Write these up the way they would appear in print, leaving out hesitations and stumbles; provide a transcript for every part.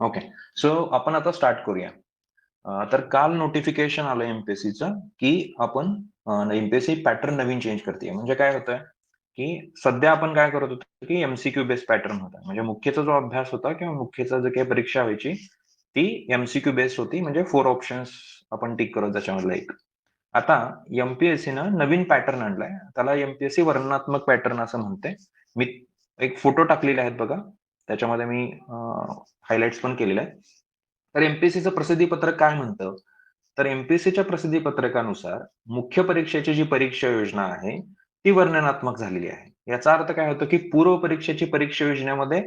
Okay. So आपण आता start करूया. तर काल नोटिफिकेशन आलं एम-पी-एस-सीचं, की आपण एम-पी-एस-सी पॅटर्न नवीन चेंज करतीये. म्हणजे काय होतंय, की सध्या आपण काय करत होतो, की एम-सी-क्यू बेस्ड पॅटर्न होता. म्हणजे मुख्यचा जो अभ्यास होता किंवा मुख्यचा जो काही परीक्षा व्हायची, ती एम-सी-क्यू बेस्ड होती. म्हणजे 4 ऑप्शन्स आपण टिक करत त्याच्यामधलं एक. आता एम-पी-एस-सीनं नवीन पॅटर्न आणलाय. त्याला एम-पी-एस-सी वर्णनात्मक पॅटर्न असं म्हणते. मी एक फोटो टाकलेले आहेत बघा. त्याच्यामध्ये मी हायलाइट्स पण केलेले आहेत. तर एम-पी-एस-सीचं प्रसिद्धी पत्रक काय म्हणतं? तर एम-पी-एस-सीच्या प्रसिद्धी पत्रकानुसार मुख्य परीक्षेची जी परीक्षा योजना आहे, ती वर्णनात्मक झालेली आहे. याचा अर्थ काय होतो, की पूर्व परीक्षेची परीक्षा योजनेमध्ये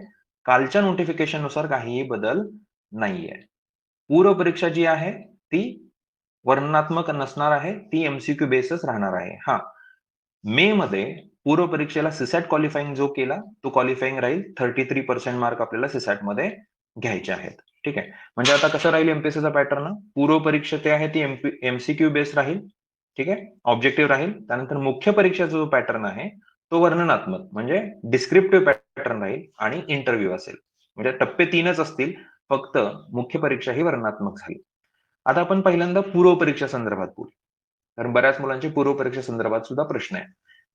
कालच्या नोटिफिकेशननुसार काहीही बदल नाहीये. पूर्व परीक्षा जी आहे, ती वर्णनात्मक नसणार आहे. ती एम-सी-क्यू बेसच राहणार आहे. हां, मेमध्ये पूर्व परीक्षेला सीसॅट क्वालिफायिंग जो केला, तो क्वालिफायिंग राहील. 33% मार्क आपल्याला सीसॅटमध्ये घ्यायचे आहेत. ठीक आहे. म्हणजे आता कसं राहील एम-पी-एस-सीचा पॅटर्न? पूर्व परीक्षा ती आहे ती एम-सी-क्यू बेस्ड राहील. ठीक आहे. ऑब्जेक्टिव्ह राहील. त्यानंतर मुख्य परीक्षेचा जो पॅटर्न आहे, तो वर्णनात्मक म्हणजे डिस्क्रिप्टिव्ह पॅटर्न राहील आणि इंटरव्ह्यू असेल. म्हणजे टप्पे 3च असतील. फक्त मुख्य परीक्षा ही वर्णनात्मक झाली. आता आपण पहिल्यांदा पूर्व परीक्षा संदर्भात बोलू. कारण बऱ्याच मुलांचे पूर्व परीक्षा संदर्भात सुद्धा प्रश्न आहे.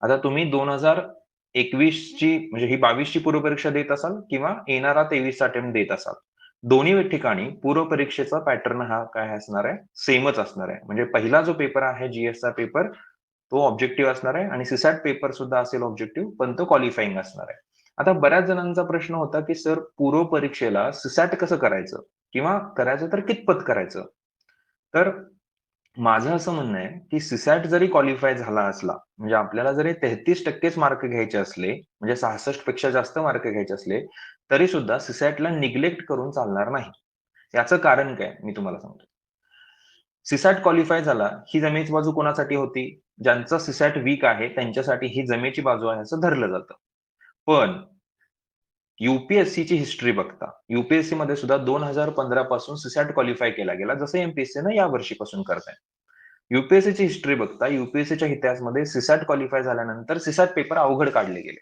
आता तुम्ही 2021 ची म्हणजे ही 22 ची पूर्व परीक्षा देत असाल किंवा येणारा 23 चा अटेम्प्ट देत असाल. दोन्ही ठिकाणी पूर्व परीक्षेचा पॅटर्न हा काय असणार आहे? सेमच असणार आहे. म्हणजे पहिला जो पेपर आहे जी-एसचा पेपर, तो ऑब्जेक्टिव्ह असणार आहे आणि सीसॅट पेपर सुद्धा असेल ऑब्जेक्टिव्ह, पण तो क्वालिफायिंग असणार आहे. आता बऱ्याच जणांचा प्रश्न होता, की सर पूर्व परीक्षेला सीसॅट कसं करायचं? किंवा करायचं तर कितपत करायचं? तर माझं असं म्हणणं आहे, की सीसॅट जरी क्वालिफाय झाला असला, म्हणजे आपल्याला जरी 33%च मार्क घ्यायचे असले, म्हणजे 66 पेक्षा जास्त मार्क घ्यायचे असले, तरी सुद्धा सीसॅटला निग्लेक्ट करून चालणार नाही. याचं कारण काय? मी तुम्हाला सांगतो. सीसॅट क्वालिफाय झाला, ही जमेची बाजू कोणासाठी होती? ज्यांचा सीसॅट वीक आहे, त्यांच्यासाठी ही जमेची बाजू आहे असं धरलं जातं. पण यू-पी-एस-सीची हिस्ट्री बघता, यू-पी-एस-सीमध्ये सुद्धा 2015 पासून सीसॅट क्वालिफाय केला गेला, जसं एम-पी-एस-सीनं या वर्षीपासून करताय. यू-पी-एस-सीची हिस्ट्री बघता, यू-पी-एस-सीच्या इतिहासामध्ये सीसॅट क्वालिफाय झाल्यानंतर सीसॅट पेपर अवघड काढले गेले.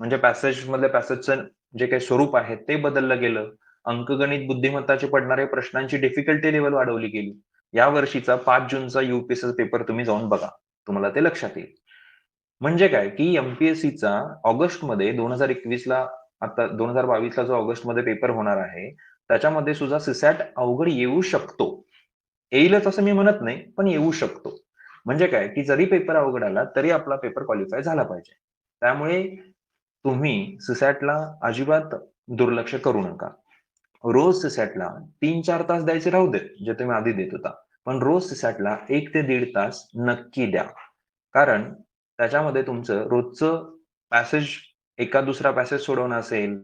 म्हणजे पॅसेजमधल्या पॅसेजचं जे काही स्वरूप आहे ते बदललं गेलं. अंकगणित बुद्धिमत्ताचे पडणारे प्रश्नांची डिफिकल्टी लेव्हल वाढवली गेली. या वर्षीचा 5 जूनचा यू-पी-एस-सीचा पेपर तुम्ही जाऊन बघा. तुम्हाला ते लक्षात येईल. म्हणजे काय, की एम-पी-एस-सीचा ऑगस्टमध्ये 2021ला आता 2022ला जो ऑगस्टमध्ये पेपर होणार आहे, त्याच्यामध्ये सुद्धा सीसॅट अवघड येऊ शकतो. येईलच असं मी म्हणत नाही, पण येऊ शकतो. म्हणजे काय, की जरी पेपर अवघड आला, तरी आपला पेपर क्वालिफाय झाला पाहिजे. त्यामुळे तुम्ही सीसॅटला अजिबात दुर्लक्ष करू नका. रोज सीसॅटला 3-4 तास द्यायचे राहू देत, जे तुम्ही आधी देत होता. पण रोज सीसॅटला 1 ते 1.5 तास नक्की द्या. कारण त्याच्यामध्ये तुमचं रोजचं पॅसेज एका दुसरा पॅसेज सोडवणं असेल,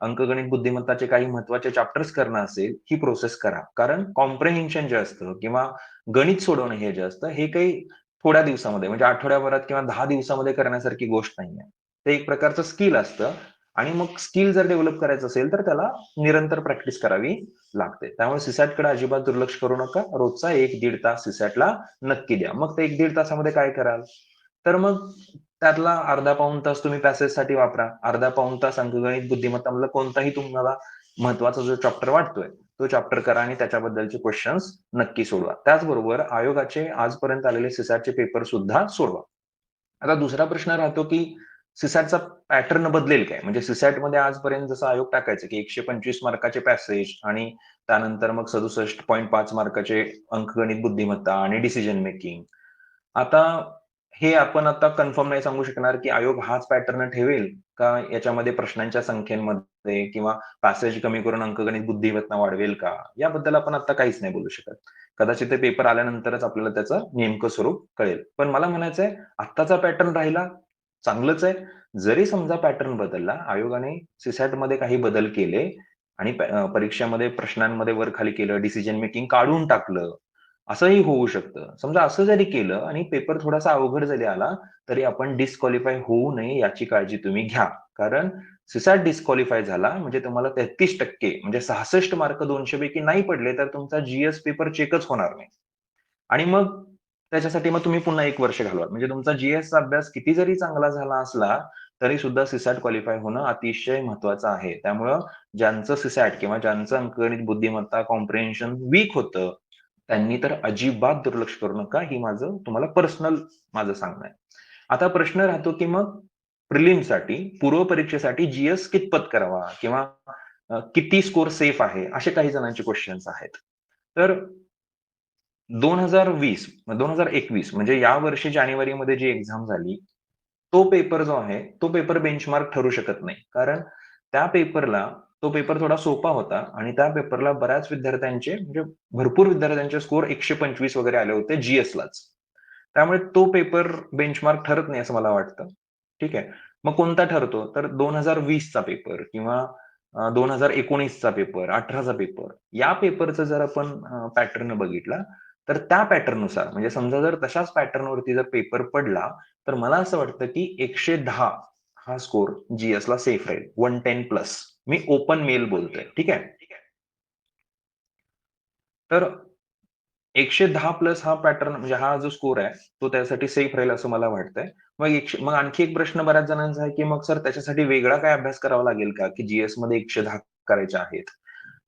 अंकगणित बुद्धिमत्ताचे काही महत्त्वाचे चॅप्टर्स करणं असेल, ही प्रोसेस करा. कारण कॉम्प्रिहेन्शन जे असतं किंवा गणित सोडवणं हे जे असतं, हे काही थोड्या दिवसामध्ये म्हणजे आठवड्याभरात किंवा 10 दिवसामध्ये करण्यासारखी गोष्ट नाहीये. ते एक प्रकारचं स्किल असतं आणि मग स्किल जर डेव्हलप करायचं असेल, तर त्याला निरंतर प्रॅक्टिस करावी लागते. त्यामुळे सीसॅटकडे अजिबात दुर्लक्ष करू नका. रोजचा 1-1.5 तास सीसॅटला नक्की द्या. मग ते 1-1.5 तासामध्ये काय कराल? तर मग त्यातला अर्धा पाऊण तास तुम्ही पॅसेजसाठी वापरा. अर्धा पाऊण तास अंकगणित बुद्धिमत्तामधला कोणताही तुम्हाला महत्त्वाचा जो चॅप्टर वाटतोय, तो चॅप्टर करा आणि त्याच्याबद्दलचे क्वेशन्स नक्की सोडवा. त्याचबरोबर आयोगाचे आजपर्यंत आलेले सीसॅटचे पेपर सुद्धा सोडवा. आता दुसरा प्रश्न राहतो, की सीसॅटचा पॅटर्न बदलेल काय? म्हणजे सीसॅटमध्ये आजपर्यंत जसं आयोग टाकायचं, की 125 मार्काचे पॅसेज आणि त्यानंतर मग 67.5 मार्काचे अंकगणित बुद्धिमत्ता आणि डिसिजन मेकिंग. आता हे आपण आता कन्फर्म नाही सांगू शकणार, की आयोग हाच पॅटर्न ठेवेल का याच्यामध्ये प्रश्नांच्या संख्येमध्ये किंवा पॅसेज कमी करून अंकगणित बुद्धिमत्ता वाढवेल का? याबद्दल आपण आता काहीच नाही बोलू शकत. कदाचित ते पेपर आल्यानंतरच आपल्याला त्याचं नेमकं स्वरूप कळेल. पण मला म्हणायचंय आत्ताचा पॅटर्न राहिला, चांगलंच आहे. जरी समजा पॅटर्न बदलला, आयोगाने सीसॅटमध्ये काही बदल केले आणि परीक्षेमध्ये प्रश्नांमध्ये वर-खाली केलं, डिसिजन मेकिंग काढून टाकलं, असंही होऊ शकतं. समजा असं जरी केलं आणि पेपर थोडासा अवघड जरी आला, तरी आपण डिस्क्वालिफाय होऊ नये याची काळजी तुम्ही घ्या. कारण सीसॅट डिस्क्वालिफाय झाला म्हणजे तुम्हाला 33% म्हणजे 66 मार्क 200 पैकी नाही पडले, तर तुमचा जी-एस पेपर चेकच होणार नाही. आणि मग त्याच्यासाठी मग तुम्ही पुन्हा 1 वर्ष घालवा. म्हणजे तुमचा जी-एसचा अभ्यास किती जरी चांगला झाला असला, तरी सुद्धा सीसॅट क्वालिफाय होणं अतिशय महत्वाचं आहे. त्यामुळं ज्यांचं सीसॅट किंवा ज्यांचं अंकगणित बुद्धिमत्ता, कॉम्प्रिहेन्शन वीक होतं, त्यांनी तर अजिबात दुर्लक्ष करू नका. ही माझं तुम्हाला पर्सनल माझं सांगणं आहे. आता प्रश्न राहतो, की मग प्रिलिमसाठी, पूर्व परीक्षेसाठी जीएस कितपत करावा किंवा किती स्कोर सेफ आहे, असे काही जणांचे क्वेश्चन्स आहेत. तर 2021 म्हणजे या वर्षी जानेवारीमध्ये जी एक्झाम झाली, तो पेपर जो आहे, तो पेपर बेंचमार्क ठरू शकत नाही. कारण त्या पेपरला तो पेपर थोडा सोपा होता आणि त्या पेपरला बऱ्याच विद्यार्थ्यांचे म्हणजे भरपूर विद्यार्थ्यांचे स्कोर 125 वगैरे आले होते जीएसलाच. त्यामुळे तो पेपर बेंचमार्क ठरत नाही असं मला वाटतं. ठीक आहे. मग कोणता ठरतो? तर 2020 चा पेपर किंवा 2019 चा पेपर, 18 चा पेपर. या पेपरचा जर आपण पॅटर्न बघितला, तर त्या पॅटर्ननुसार म्हणजे समजा जर तशाच पॅटर्नवरती जर पेपर पडला, तर मला असं वाटतं की 110 हा स्कोर जीएसला सेफ राहील. 110 प्लस. मी ओपन मेल बोलतोय. ठीक आहे. तर 110 प्लस हा पॅटर्न म्हणजे हा जो स्कोर आहे, तो त्यासाठी सेफ राहील असं मला वाटतंय. मग आणखी एक प्रश्न बऱ्याच जणांचा आहे, की मग सर त्याच्यासाठी वेगळा काय अभ्यास करावा लागेल का, की जीएसमध्ये 110 करायचे आहेत?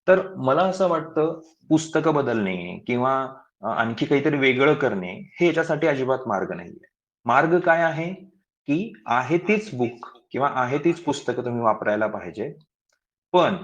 तर मला असं वाटतं पुस्तकं बदलणे किंवा आणखी काहीतरी वेगळं करणे, हे याच्यासाठी अजिबात मार्ग नाहीये. मार्ग काय आहे, की आहे तीच बुक किंवा आहे तीच पुस्तकं तुम्ही वापरायला पाहिजे. पण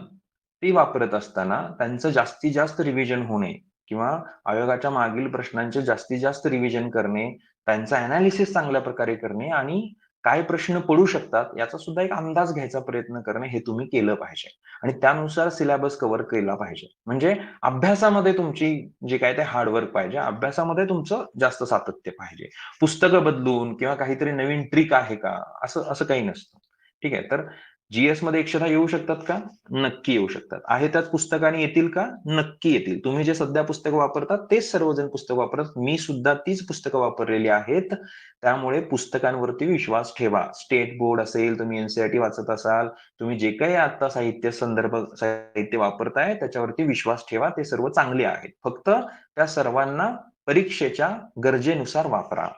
ती वापरत असताना त्यांचं जास्तीत जास्त रिव्हिजन होणे किंवा आयोगाच्या मागील प्रश्नांचे जास्तीत जास्त रिव्हिजन करणे, त्यांचा एनालिसिस चांगल्या प्रकारे करणे आणि काय प्रश्न पडू शकतात याचा सुद्धा एक अंदाज घ्यायचा प्रयत्न करणे हे तुम्ही केलं पाहिजे आणि त्यानुसार सिलेबस कव्हर केला पाहिजे. म्हणजे अभ्यासामध्ये तुमची जे काही ते हार्ड पाहिजे, अभ्यासामध्ये तुमचं जास्त सातत्य पाहिजे. पुस्तकं बदलून किंवा काहीतरी नवीन ट्रिक आहे का? असं असं काही नसतं. ठीक आहे. तर जीएसमध्ये 110 येऊ शकतात का? नक्की येऊ शकतात. आहे त्याच पुस्तकाने येतील का? नक्की येतील. तुम्ही जे सध्या पुस्तकं वापरतात तेच सर्वजण पुस्तकं वापरतात. मी सुद्धा तीच पुस्तकं वापरलेली आहेत. त्यामुळे पुस्तकांवरती विश्वास ठेवा. स्टेट बोर्ड असेल, तुम्ही एन वाचत असाल, तुम्ही जे काही आता साहित्य वापरताय त्याच्यावरती विश्वास ठेवा. ते सर्व चांगले आहेत. फक्त त्या सर्वांना परीक्षेच्या गरजेनुसार वापरा.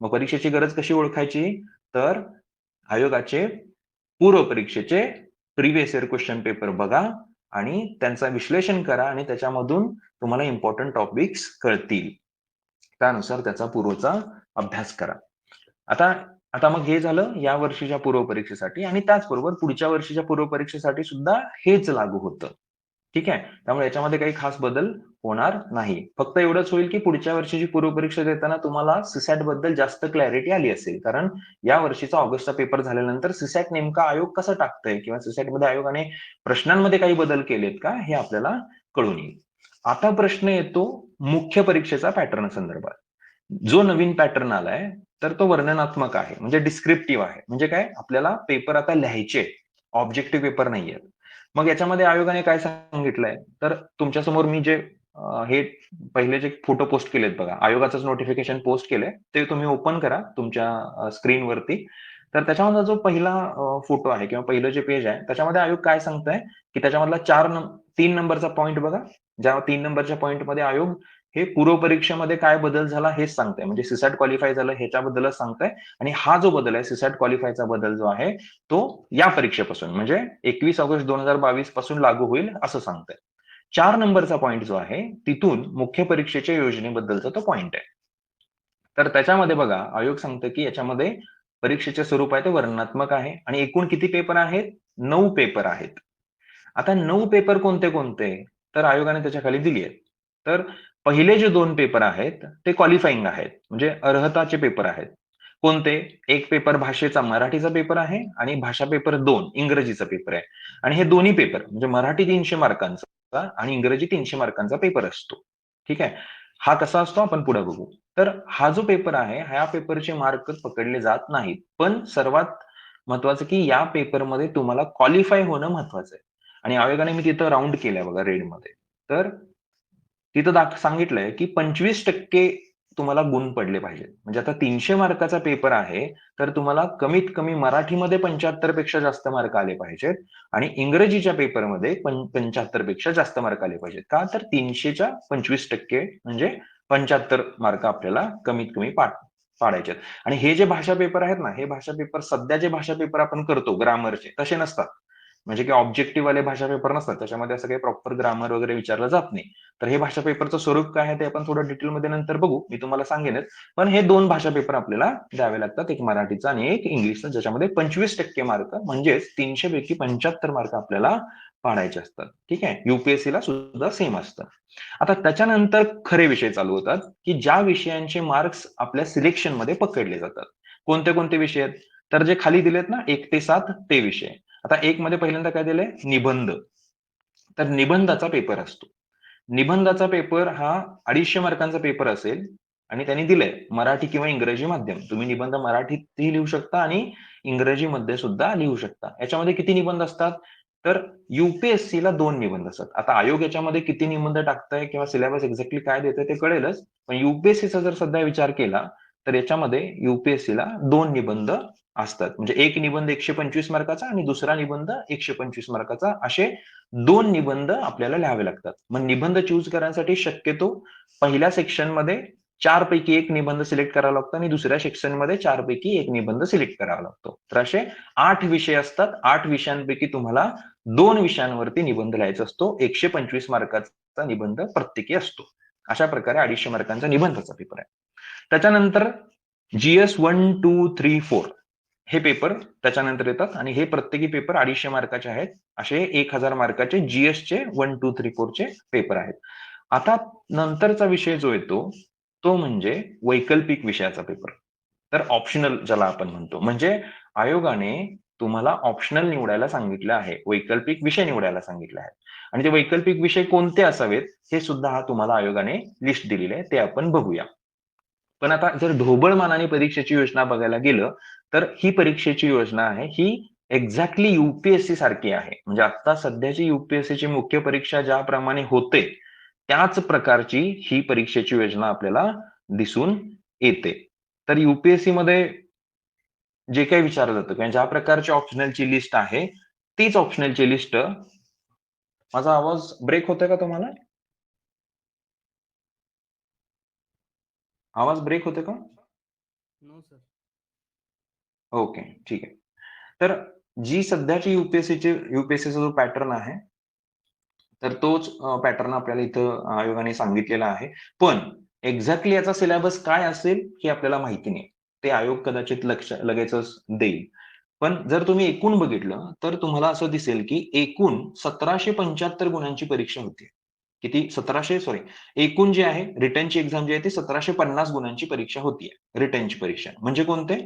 मग परीक्षेची गरज कशी ओळखायची? तर आयोगाचे पूर्व परीक्षेचे प्रिव्हियस इयर क्वेश्चन पेपर बघा आणि त्यांचं विश्लेषण करा आणि त्याच्यामधून तुम्हाला इम्पोर्टंट टॉपिक्स कळतील. त्यानुसार त्याचा पूर्वचा अभ्यास करा. आता आता मग हे झालं या वर्षीच्या पूर्व परीक्षेसाठी आणि त्याचबरोबर पुढच्या वर्षीच्या पूर्व परीक्षेसाठी सुद्धा हेच लागू होतं. ठीक आहे. त्यामुळे याच्यामध्ये काही खास बदल होणार नाही. फक्त एवढंच होईल, की पुढच्या वर्षीची पूर्व परीक्षा देताना तुम्हाला सीसॅट बद्दल जास्त क्लॅरिटी आली असेल. कारण या वर्षीचा ऑगस्टचा पेपर झाल्यानंतर सीसॅट नेमका आयोग कसं टाकतंय किंवा सीसॅटमध्ये आयोगाने प्रश्नांमध्ये काही बदल केलेत का हे आपल्याला कळून येईल. आता प्रश्न येतो मुख्य परीक्षेचा पॅटर्न संदर्भात. जो नवीन पॅटर्न आलाय, तर तो वर्णनात्मक आहे. म्हणजे डिस्क्रिप्टिव्ह आहे. म्हणजे काय? आपल्याला पेपर आता लिहायचे. ऑब्जेक्टिव्ह पेपर नाहीये. मग याच्यामध्ये आयोगाने काय सांगितलंय, तर तुमच्यासमोर मी जे हे पहिले जे फोटो पोस्ट केलेत बघा, आयोगाचंच नोटिफिकेशन पोस्ट केलंय, ते तुम्ही ओपन करा तुमच्या स्क्रीनवरती. तर त्याच्यामधला जो पहिला फोटो आहे किंवा पहिलं जे पेज आहे, त्याच्यामध्ये आयोग काय सांगताय, की त्याच्यामधला 3 नंबरचा पॉइंट बघा. ज्या 3 नंबरच्या पॉइंटमध्ये आयोग हे पूर्व परीक्षेमध्ये काय बदल झाला हेच सांगताय. म्हणजे सीसॅट क्वालिफाय झालं ह्याच्याबद्दलच सांगताय आणि हा जो बदल आहे सीसॅट क्वालिफायचा बदल जो आहे, तो या परीक्षेपासून म्हणजे 21 ऑगस्ट 2022 पासून लागू होईल असं सांगताय. 4 नंबरचा पॉइंट जो आहे, तिथून मुख्य परीक्षेच्या योजनेबद्दलचा तो पॉइंट आहे. तर त्याच्यामध्ये बघा, आयोग सांगतं की याच्यामध्ये परीक्षेचे स्वरूप आहे ते वर्णनात्मक आहे आणि एकूण किती पेपर आहेत? 9 पेपर आहेत. आता 9 पेपर कोणते-कोणते? तर आयोगाने त्याच्या खाली दिली आहेत. तर पहिले जे 2 पेपर आहेत, ते क्वालिफाइंग आहेत. म्हणजे अर्हताचे पेपर आहेत. कोणते? एक पेपर भाषेचा मराठीचा पेपर आहे आणि भाषा पेपर 2 इंग्रजीचा पेपर आहे. आणि हे दोन्ही पेपर म्हणजे मराठी 300 मार्कांचा आणि इंग्रजी 300 मार्कांचा पेपर असतो. ठीक आहे. हा कसा असतो आपण पुढे बघू. तर हा जो पेपर आहे, ह्या पेपरचे मार्क पकडले जात नाहीत. पण सर्वात महत्वाचं की या पेपरमध्ये तुम्हाला क्वालिफाय होणं महत्वाचं आहे. आणि आयोगाने मी तिथं राउंड केलंय बघा रेडमध्ये. तर तिथं सांगितलंय की 25% तुम्हाला गुण पडले पाहिजेत. म्हणजे आता 300 मार्काचा पेपर आहे, तर तुम्हाला कमीत कमी मराठीमध्ये 75 पेक्षा जास्त मार्क आले पाहिजेत आणि इंग्रजीच्या पेपरमध्ये 75 पेक्षा जास्त मार्क आले पाहिजेत. का? तर 300च्या 25% म्हणजे 75 मार्क आपल्याला कमीत कमी पाडायचे आहेत. आणि हे जे भाषा पेपर आहेत ना, हे भाषा पेपर सध्या जे भाषा पेपर आपण करतो ग्रामरचे तसे नसतात. म्हणजे की ऑब्जेक्टिव्ह वाले भाषा पेपर नसतात. त्याच्यामध्ये असं काही प्रॉपर ग्रामर वगैरे विचारलं जात नाही. तर हे भाषा पेपरचं स्वरूप काय आहे ते आपण थोडं डिटेलमध्ये नंतर बघू. मी तुम्हाला सांगेनच. पण हे 2 भाषा पेपर आपल्याला द्यावे लागतात. एक मराठीचा आणि एक इंग्लिशचा, ज्याच्यामध्ये 25% मार्क म्हणजेच 300 पैकी 75 मार्क आपल्याला पाडायचे असतात. ठीक आहे. यूपीएससीला सुद्धा सेम असतं. आता त्याच्यानंतर खरे विषय चालू होतात, की ज्या विषयांचे मार्क्स आपल्या सिलेक्शनमध्ये पकडले जातात. कोणते कोणते विषय आहेत? तर जे खाली दिलेत ना 1 ते 7 ते विषय. आता 1 मध्ये पहिल्यांदा काय दिलंय? निबंध. तर निबंधाचा पेपर असतो. निबंधाचा पेपर हा 250 मार्कांचा पेपर असेल आणि त्यांनी दिलंय मराठी किंवा इंग्रजी माध्यम. तुम्ही निबंध मराठीतही लिहू शकता आणि इंग्रजीमध्ये सुद्धा लिहू शकता. याच्यामध्ये किती निबंध असतात? तर यूपीएससीला 2 निबंध असतात. आता आयोग याच्यामध्ये किती निबंध टाकतंय किंवा सिलेबस एक्झॅक्टली काय देतंय ते कळेलच. पण यूपीएससीचा जर सध्या विचार केला, तर याच्यामध्ये यूपीएससीला 2 निबंध असतात. म्हणजे एक निबंध 125 मार्काचा आणि दुसरा निबंध 125 मार्काचा, असे 2 निबंध आपल्याला लिहावे लागतात. मग निबंध चूज करण्यासाठी शक्यतो पहिल्या सेक्शनमध्ये 4 पैकी 1 निबंध सिलेक्ट करावा लागतो आणि दुसऱ्या सेक्शनमध्ये 4 पैकी 1 निबंध सिलेक्ट करावा लागतो. तर असे 8 विषय असतात. 8 विषयांपैकी तुम्हाला 2 विषयांवरती निबंध लिहायचा असतो. 125 मार्काचा निबंध प्रत्येकी असतो. अशा प्रकारे 250 मार्कांचा निबंधाचा पेपर आहे. त्याच्यानंतर जीएस 1, 2, 3, 4 हे पेपर त्याच्यानंतर येतात आणि हे प्रत्येकी पेपर 250 मार्काचे आहेत. असे 1000 मार्काचे जीएसचे 1, 2, 3, 4 चे पेपर आहेत. आता नंतरचा विषय जो येतो तो म्हणजे वैकल्पिक विषयाचा पेपर. तर ऑप्शनल ज्याला आपण म्हणतो. म्हणजे आयोगाने तुम्हाला ऑप्शनल निवडायला सांगितलं आहे. वैकल्पिक विषय निवडायला सांगितले आहेत. आणि ते वैकल्पिक विषय कोणते असावेत हे सुद्धा तुम्हाला आयोगाने लिस्ट दिलेली आहे. ते आपण बघूया. पण आता जर ढोबळमानाने परीक्षेची योजना बघायला गेलं, तर ही परीक्षेची योजना आहे ही एक्झॅक्टली यूपीएससी सारखी आहे. म्हणजे आता सध्याची यूपीएससीची मुख्य परीक्षा ज्याप्रमाणे होते, त्याच प्रकारची ही परीक्षेची योजना आपल्याला दिसून येते. तर यूपीएससी मध्ये जे काही विचारलं जातं किंवा ज्या प्रकारची ऑप्शनलची लिस्ट आहे, तीच ऑप्शनलची लिस्ट. माझा आवाज ब्रेक होतोय का तुम्हाला? आवाज ब्रेक होतोय का? No sir. ओके, ठीक आहे. तर जी सध्याची यूपीएससीचा जो पॅटर्न आहे, तर तोच पॅटर्न आपल्याला इथं आयोगाने सांगितलेला आहे. पण एक्झॅक्टली याचा सिलेबस काय असेल हे आपल्याला माहिती नाही. ते आयोग कदाचित लगेचच देईल. पण जर तुम्ही एकूण बघितलं, तर तुम्हाला असं दिसेल की एकूण 1775 गुणांची परीक्षा होती. किती? 1700 सॉरी. एकूण जे आहे रिटर्नची एक्झाम जी आहे ती 1750 गुणांची परीक्षा होतीये. रिटर्नची परीक्षा. म्हणजे कोणते?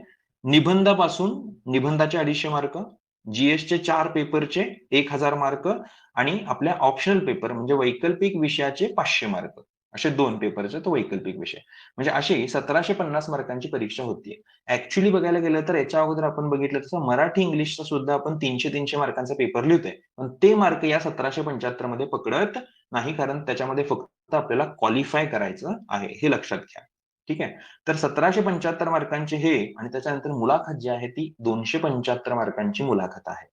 निबंधापासून निबंधाचे 250 मार्क, जीएसचे 4 पेपरचे 1000 मार्क आणि आपल्या ऑप्शनल पेपर म्हणजे वैकल्पिक विषयाचे 500 मार्क. असे 2 पेपरचे तो वैकल्पिक विषय. म्हणजे अशी 1750 मार्कांची परीक्षा होतीये. ऍक्च्युअली बघायला गेलं तर याच्या अगोदर आपण बघितलं तसं मराठी इंग्लिशचा सुद्धा आपण 300-300 मार्कांचा पेपर लिहितोय. पण ते मार्क या 1775 मध्ये पकडत नाही, कारण त्याच्यामध्ये फक्त आपल्याला क्वालिफाय करायचं आहे. हे लक्षात घ्या. ठीक आहे. तर 1775 मार्कांचे हे आणि त्याच्यानंतर मुलाखत जी आहे ती 275 मार्कांची मुलाखत आहे.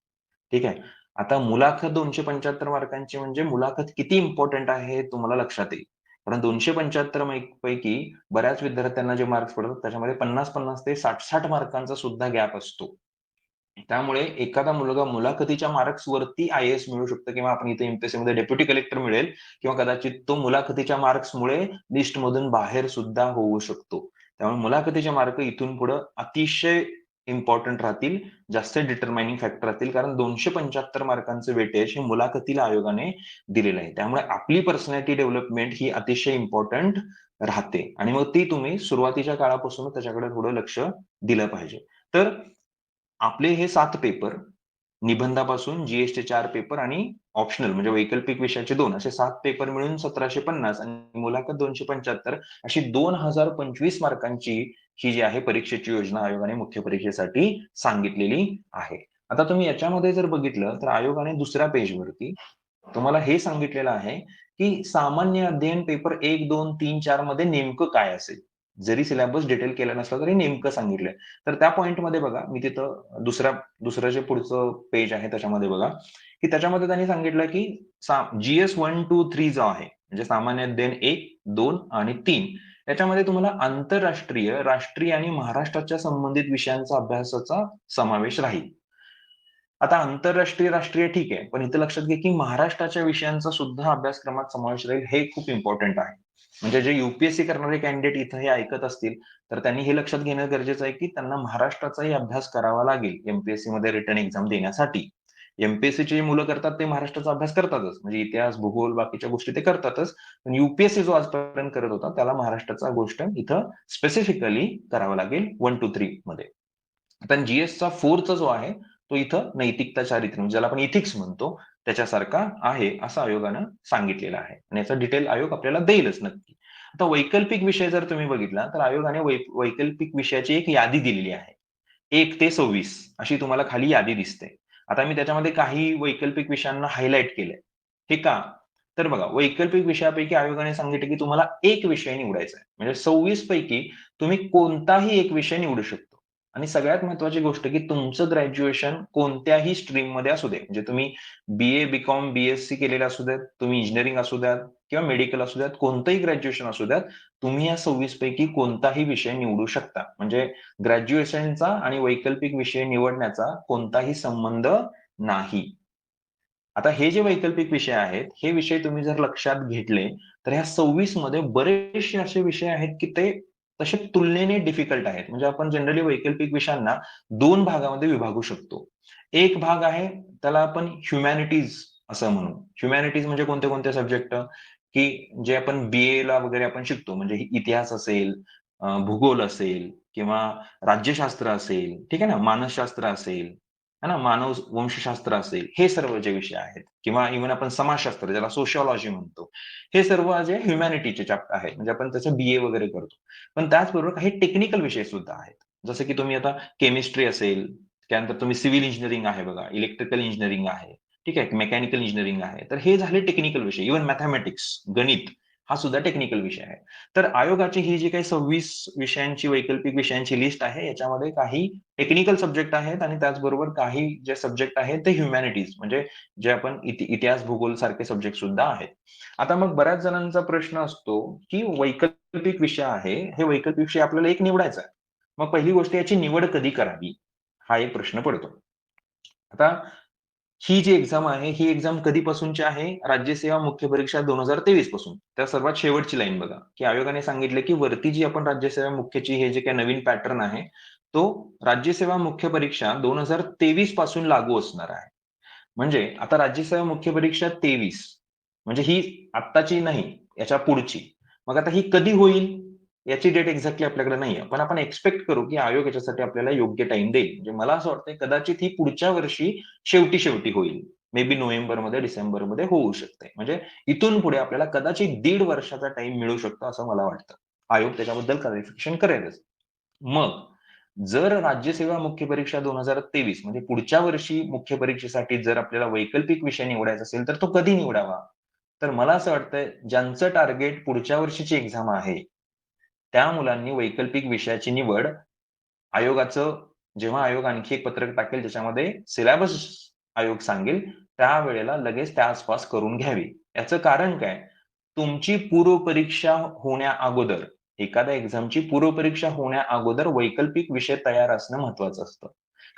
ठीक आहे. आता मुलाखत 275 मार्कांची म्हणजे मुलाखत किती इम्पोर्टंट आहे हे तुम्हाला लक्षात येईल. कारण 275 पैकी बऱ्याच विद्यार्थ्यांना जे मार्क्स पडतात त्याच्यामध्ये 50-50 ते 60-60 मार्कांचा सुद्धा गॅप असतो. त्यामुळे एखादा मुलगा मुलाखतीच्या मार्क्स वरती आय-ए-एस मिळू शकतो किंवा आपण इथे एमपीएससीमध्ये डेप्युटी कलेक्टर मिळेल किंवा कदाचित तो मुलाखतीच्या मार्क्समुळे लिस्टमधून बाहेर सुद्धा होऊ शकतो. त्यामुळे मुलाखतीचे मार्क इथून पुढे अतिशय इम्पोर्टंट राहतील, जास्त डिटरमायनिंग फॅक्टर राहतील, कारण 275 मार्कांचं वेटेज हे मुलाखतीला आयोगाने दिलेलं आहे. त्यामुळे आपली पर्सनॅलिटी डेव्हलपमेंट ही अतिशय इम्पोर्टंट राहते आणि मग ती तुम्ही सुरुवातीच्या काळापासून त्याच्याकडे थोडं लक्ष दिलं पाहिजे. तर आपले हे 7 पेपर, निबंधापासून जीएसचे 4 पेपर आणि ऑप्शनल म्हणजे वैकल्पिक विषयाचे 2 असे 7 पेपर मिळून 1750 आणि मुलाखत 275 अशी 2025 मार्कांची ही जी आहे परीक्षेची योजना आयोगाने मुख्य परीक्षेसाठी सांगितलेली आहे. आता तुम्ही याच्यामध्ये जर बघितलं तर आयोगाने दुसऱ्या पेजवरती तुम्हाला हे सांगितलेलं आहे, की सामान्य अध्ययन पेपर 1, 2, 3, 4 मध्ये नेमकं काय असेल? जरी सिलेबस डिटेल केला नसला तरी नेमकं सांगितलंय. तर त्या पॉइंटमध्ये बघा, मी तिथं दुसरं जे पुढचं पेज आहे त्याच्यामध्ये बघा, की त्याच्यामध्ये त्यांनी सांगितलं, की जीएस 1, 2, 3 जो आहे, म्हणजे सामान्य अध्ययन 1, 2 आणि 3 त्याच्यामध्ये तुम्हाला आंतरराष्ट्रीय, राष्ट्रीय आणि महाराष्ट्राच्या संबंधित विषयांचा अभ्यासाचा समावेश राहील. आता आंतरराष्ट्रीय, राष्ट्रीय ठीक आहे. पण इथं लक्षात घ्या, की महाराष्ट्राच्या विषयांचा सुद्धा अभ्यासक्रमात समावेश राहील. हे खूप इम्पोर्टंट आहे. म्हणजे जे यू-पी-एस-सी करणारे कॅन्डिडेट इथं हे ऐकत असतील, तर त्यांनी हे लक्षात घेणं गरजेचं आहे, की त्यांना महाराष्ट्राचाही अभ्यास करावा लागेल एम-पी-एस-सीमध्ये रिटन एक्झाम देण्यासाठी. एम-पी-एस-सीची मुलं करतात ते महाराष्ट्राचा अभ्यास करतातच. म्हणजे इतिहास, भूगोल, बाकीच्या गोष्टी ते करतातच. पण यू-पी-एस-सी जो आजपर्यंत करत होता, त्याला महाराष्ट्राचा गोष्ट इथं स्पेसिफिकली करावा लागेल 1 to 3 मध्ये. आता जी-एसचा 4चा जो आहे, तो इथं नैतिकता चारित्र्य म्हणजे ज्याला आपण इथिक्स म्हणतो, त्याच्यासारखा आहे, असं आयोगानं सांगितलेलं आहे. आणि याचा डिटेल आयोग आपल्याला देईलच नक्की. आता वैकल्पिक विषय जर तुम्ही बघितला, तर आयोगाने वैकल्पिक विषयाची एक यादी दिलेली आहे. 1 ते 26 अशी तुम्हाला खाली यादी दिसते. आता मी त्याच्यामध्ये काही वैकल्पिक विषयांना हायलाइट केलंय. हे का? तर बघा, वैकल्पिक विषयापैकी आयोगाने सांगितले, की तुम्हाला एक विषय निवडायचा आहे. म्हणजे 26 पैकी तुम्ही कोणताही एक विषय निवडू शकतो. आणि सगळ्यात महत्त्वाची गोष्ट, की तुमचं ग्रॅज्युएशन कोणत्याही स्ट्रीममध्ये असू दे. म्हणजे तुम्ही बी-ए, बी-कॉम, बी-एस-सी केलेलं असू द्यात, तुम्ही इंजिनिअरिंग असू द्यात किंवा मेडिकल असू द्यात, कोणतंही ग्रॅज्युएशन असू द्यात, तुम्ही या 26 पैकी कोणताही विषय निवडू शकता. म्हणजे ग्रॅज्युएशनचा आणि वैकल्पिक विषय निवडण्याचा कोणताही संबंध नाही. आता हे जे वैकल्पिक विषय आहेत, हे विषय तुम्ही जर लक्षात घेतले, तर ह्या 26 मध्ये बरेचसे असे विषय आहेत, की ते तसे तुलनेने डिफिकल्ट आहेत. म्हणजे आपण जनरली वैकल्पिक विषयांना 2 भागामध्ये विभागू शकतो. एक भाग आहे, त्याला आपण ह्युमॅनिटीज असं म्हणू. ह्युमॅनिटीज म्हणजे कोणते-कोणते सब्जेक्ट? की जे आपण बी-एला वगैरे आपण शिकतो. म्हणजे इतिहास असेल, भूगोल असेल किंवा राज्यशास्त्र असेल, ठीक आहे ना, मानसशास्त्र असेल, है ना, मानव वंशशास्त्र असेल, हे सर्व जे विषय आहेत किंवा इव्हन आपण समाजशास्त्र ज्याला सोशिओलॉजी म्हणतो. हे सर्व जे ह्युमॅनिटीचे चॅप्टर आहेत. म्हणजे आपण त्याचं बी वगैरे करतो. पण त्याचबरोबर काही टेक्निकल विषय सुद्धा आहेत. जसं की तुम्ही आता केमिस्ट्री असेल, त्यानंतर तुम्ही सिव्हिल इंजिनिअरिंग आहे बघा, इलेक्ट्रिकल इंजिनिअरिंग आहे, ठीक आहे, मेकॅनिकल इंजिनिअरिंग आहे. तर हे झाले टेक्निकल विषय. इव्हन मॅथेमॅटिक्स, गणित हा सुद्धा टेक्निकल विषय आहे. तर आयोगाची ही जी काही 26 विषयांची, वैकल्पिक विषयांची लिस्ट आहे, याच्यामध्ये काही टेक्निकल सब्जेक्ट आहेत आणि त्याचबरोबर काही जे सब्जेक्ट आहेत ते ह्युमॅनिटीज म्हणजे जे आपण इतिहास, भूगोल सारखे सब्जेक्ट सुद्धा आहेत. आता मग बऱ्याच जणांचा प्रश्न असतो, की वैकल्पिक विषय आहे, हे वैकल्पिक विषय आपल्याला एक निवडायचा आहे. मग पहिली गोष्ट याची निवड कधी करावी? हा एक प्रश्न पडतो. आता ही जी एक्झाम आहे, ही एक्झाम कधीपासूनची आहे? राज्यसेवा मुख्य परीक्षा 2023 पासून. त्या सर्वात शेवटची लाईन बघा, की आयोगाने सांगितले, की वरती जी आपण राज्यसेवा मुख्यची हे जे काही नवीन पॅटर्न आहे, तो राज्यसेवा मुख्य परीक्षा 2023 पासून लागू असणार आहे. म्हणजे आता राज्यसेवा मुख्य परीक्षा 23 म्हणजे ही आत्ताची नाही, याच्या पुढची. मग आता ही कधी होईल? याची डेट एक्झॅक्टली आपल्याकडे नाहीये. पण आपण एक्स्पेक्ट करू, की आयोग याच्यासाठी आपल्याला योग्य टाईम देईल. म्हणजे मला असं वाटतंय कदाचित ही पुढच्या वर्षी शेवटी होईल. मे बी नोव्हेंबरमध्ये, डिसेंबरमध्ये होऊ शकते. म्हणजे इथून पुढे आपल्याला कदाचित 1.5 वर्षाचा टाईम मिळू शकतो असं मला वाटतं. आयोग त्याच्याबद्दल क्लॅरिफिकेशन करेलच. मग जर राज्यसेवा मुख्य परीक्षा 2023 म्हणजे पुढच्या वर्षी मुख्य परीक्षेसाठी जर आपल्याला वैकल्पिक विषय निवडायचा असेल, तर तो कधी निवडावा? तर मला असं वाटतंय ज्यांचं टार्गेट पुढच्या वर्षीची एक्झाम आहे, त्या मुलांनी वैकल्पिक विषयाची निवड आयोगाचं जेव्हा आयोग आणखी एक पत्रक टाकेल ज्याच्यामध्ये सिलेबस आयोग सांगेल, त्यावेळेला लगेच त्या आसपास करून घ्यावी. याचं कारण काय? तुमची पूर्वपरीक्षा होण्या अगोदर, एखाद्या एक्झामची पूर्वपरीक्षा होण्या अगोदर वैकल्पिक विषय तयार असणं महत्वाचं असतं.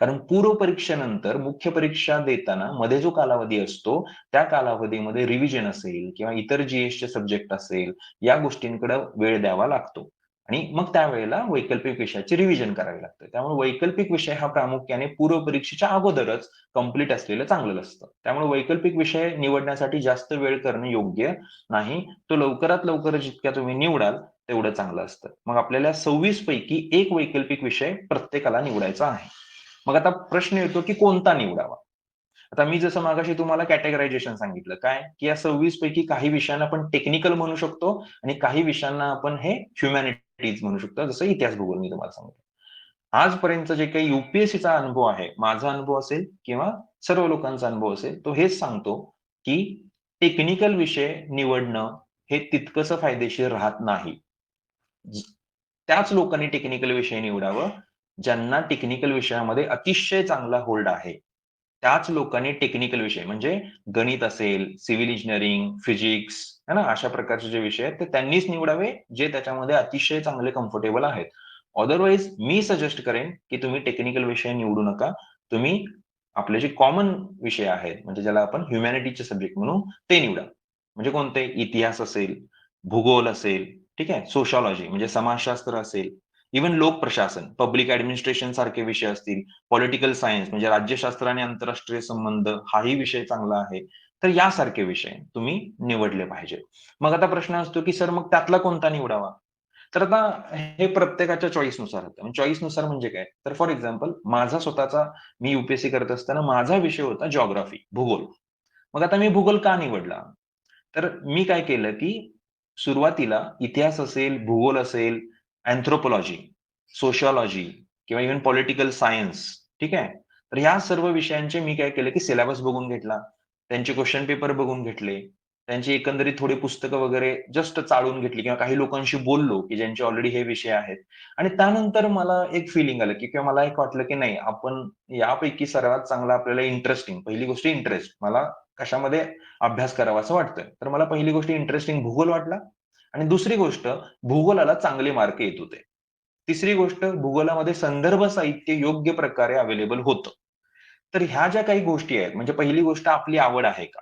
कारण पूर्वपरीक्षेनंतर मुख्य परीक्षा देताना मध्ये जो कालावधी असतो, त्या कालावधीमध्ये रिव्हिजन असेल किंवा इतर जी-एसचे सब्जेक्ट असेल, या गोष्टींकडे वेळ द्यावा लागतो. आणि मग त्यावेळेला वैकल्पिक विषयाची रिव्हिजन करावी लागते. त्यामुळे वैकल्पिक विषय हा प्रामुख्याने पूर्वपरीक्षेच्या अगोदरच कंप्लीट असलेलं चांगलं असतं. त्यामुळे वैकल्पिक विषय निवडण्यासाठी जास्त वेळ करणं योग्य नाही. तो लवकरात लवकर जितक्या तुम्ही निवडाल, तेवढं चांगलं असतं. मग आपल्याला 26 पैकी एक वैकल्पिक विषय प्रत्येकाला निवडायचा आहे. मग आता प्रश्न येतो, की कोणता निवडावा? आता मी जसं मगाशी तुम्हाला कॅटेगरायझेशन सांगितलं. काय? की या 26 पैकी काही विषयांना आपण टेक्निकल म्हणू शकतो आणि काही विषयांना आपण हे ह्युमॅनिटीज म्हणू शकतो. जसं इतिहास, भूगोल मी तुम्हाला सांगितलं. आजपर्यंत जे काही यू अनुभव आहे, माझा अनुभव असेल किंवा सर्व लोकांचा अनुभव असेल, तो हेच सांगतो, की टेक्निकल विषय निवडणं हे तितकंसं फायदेशीर राहत नाही. त्याच लोकांनी टेक्निकल विषय निवडावं, ज्यांना टेक्निकल विषयामध्ये अतिशय चांगला होल्ड आहे. त्याच लोकांनी टेक्निकल विषय म्हणजे गणित असेल, सिव्हिल इंजिनिअरिंग, फिजिक्स है ना, अशा प्रकारचे जे विषय आहेत ते त्यांनीच निवडावे, जे त्याच्यामध्ये अतिशय चांगले कम्फर्टेबल आहेत. अदरवाईज मी सजेस्ट करेन, की तुम्ही टेक्निकल विषय निवडू नका. तुम्ही आपले जे कॉमन विषय आहेत, म्हणजे ज्याला आपण ह्युमॅनिटीचे सब्जेक्ट म्हणू, ते निवडा. म्हणजे कोणते? इतिहास असेल, भूगोल असेल, ठीक आहे, सोशिओलॉजी म्हणजे समाजशास्त्र असेल, इव्हन लोकप्रशासन, पब्लिक ॲडमिनिस्ट्रेशन सारखे विषय असतील, पॉलिटिकल सायन्स म्हणजे राज्यशास्त्र आणि आंतरराष्ट्रीय संबंध हाही विषय चांगला आहे. तर यासारखे विषय तुम्ही निवडले पाहिजे. मग आता प्रश्न असतो, की सर मग त्यातला कोणता निवडावा? तर आता हे प्रत्येकाच्या चॉईसनुसार होतं. चॉईसनुसार म्हणजे काय? तर फॉर एक्झाम्पल माझा स्वतःचा मी यू करत असताना माझा विषय होता जिओग्राफी, भूगोल. मग आता मी भूगोल का निवडला? तर मी काय केलं, की सुरुवातीला इतिहास असेल, भूगोल असेल, अँथ्रोपॉलॉजी, सोशिओलॉजी किंवा इव्हन पॉलिटिकल सायन्स, ठीक आहे. तर ह्या सर्व विषयांचे मी काय केलं, की सिलेबस बघून घेतला. त्यांचे क्वेशन पेपर बघून घेतले. त्यांची एकंदरीत थोडी पुस्तकं वगैरे जस्ट चाळून घेतली किंवा काही लोकांशी बोललो, की ज्यांचे ऑलरेडी हे विषय आहेत. आणि त्यानंतर मला एक फिलिंग आलं, की किंवा मला एक वाटलं, की नाही आपण यापैकी सर्वात चांगला आपल्याला इंटरेस्टिंग पहिली गोष्ट इंटरेस्ट. मला कशामध्ये अभ्यास करावासा वाटतोय. तर मला पहिली गोष्ट इंटरेस्टिंग भूगोल वाटला आणि दुसरी गोष्ट भूगोलाला चांगले मार्क येत होते. तिसरी गोष्ट भूगोलामध्ये संदर्भ साहित्य योग्य प्रकारे अवेलेबल होतं. तर ह्या ज्या काही गोष्टी आहेत, म्हणजे पहिली गोष्ट आपली आवड आहे का?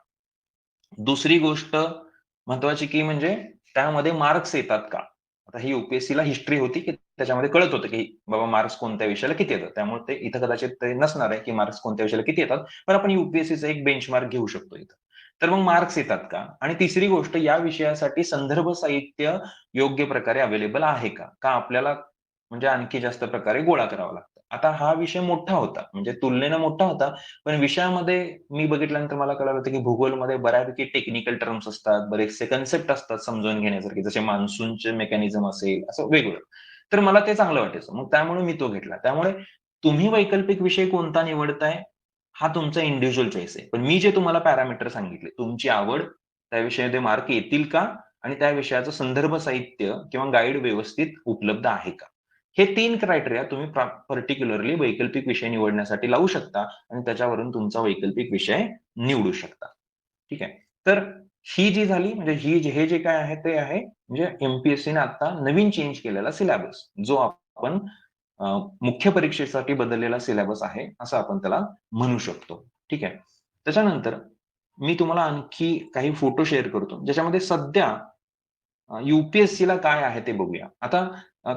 दुसरी गोष्ट महत्वाची की म्हणजे त्यामध्ये मार्क्स येतात का? आता ही यू हिस्ट्री होती, की त्याच्यामध्ये कळत होतं, की बाबा मार्क्स कोणत्या विषयाला किती येतात. त्यामुळे ते इथं कदाचित ते नसणार आहे, की मार्क्स कोणत्या विषयाला किती येतात. पण आपण यू एक बेंचमार्क घेऊ शकतो इथं. तर मग मार्क्स येतात का? आणि तिसरी गोष्ट या विषयासाठी संदर्भ साहित्य योग्य प्रकारे अवेलेबल आहे का? का आपल्याला म्हणजे आणखी जास्त प्रकारे गोळा करावा लागतं. आता हा विषय मोठा होता, म्हणजे तुलनेनं मोठा होता. पण विषयामध्ये मी बघितल्यानंतर मला कळालं होतं, की भूगोलमध्ये बऱ्यापैकी टेक्निकल टर्म्स असतात, बरेचसे कन्सेप्ट असतात समजून घेण्यासारखे, जसे मान्सूनचे मेकॅनिझम असेल, असं वेगवेगळं. तर मला ते चांगलं वाटायचं. मग त्यामुळे मी तो घेतला. त्यामुळे तुम्ही वैकल्पिक विषय कोणता निवडताय, हा तुमचा इंडिव्हिज्युअल चॉईस आहे. पण मी जे तुम्हाला पॅरामीटर सांगितले, तुमची आवड, त्या विषयामध्ये मार्क येतील का? आणि त्या विषयाचं संदर्भ साहित्य किंवा गाईड व्यवस्थित उपलब्ध आहे का? हे 3 क्रायटेरिया तुम्ही पर्टिक्युलरली वैकल्पिक विषय निवडण्यासाठी लावू शकता आणि त्याच्यावरून तुमचा वैकल्पिक विषय निवडू शकता. ठीक आहे. तर ही जी झाली म्हणजे हे जे काय आहे ते आहे म्हणजे एम-पी-एस-सीने आता नवीन चेंज केलेला सिलेबस जो आपण अ, मुख्य परीक्षेसाठी बदललेला सिलेबस आहे, असं आपण त्याला म्हणू शकतो. ठीक आहे. त्याच्यानंतर मी तुम्हाला आणखी काही फोटो शेअर करतो, ज्याच्यामध्ये सध्या यू-पी-एस-सीला काय आहे ते बघूया. आता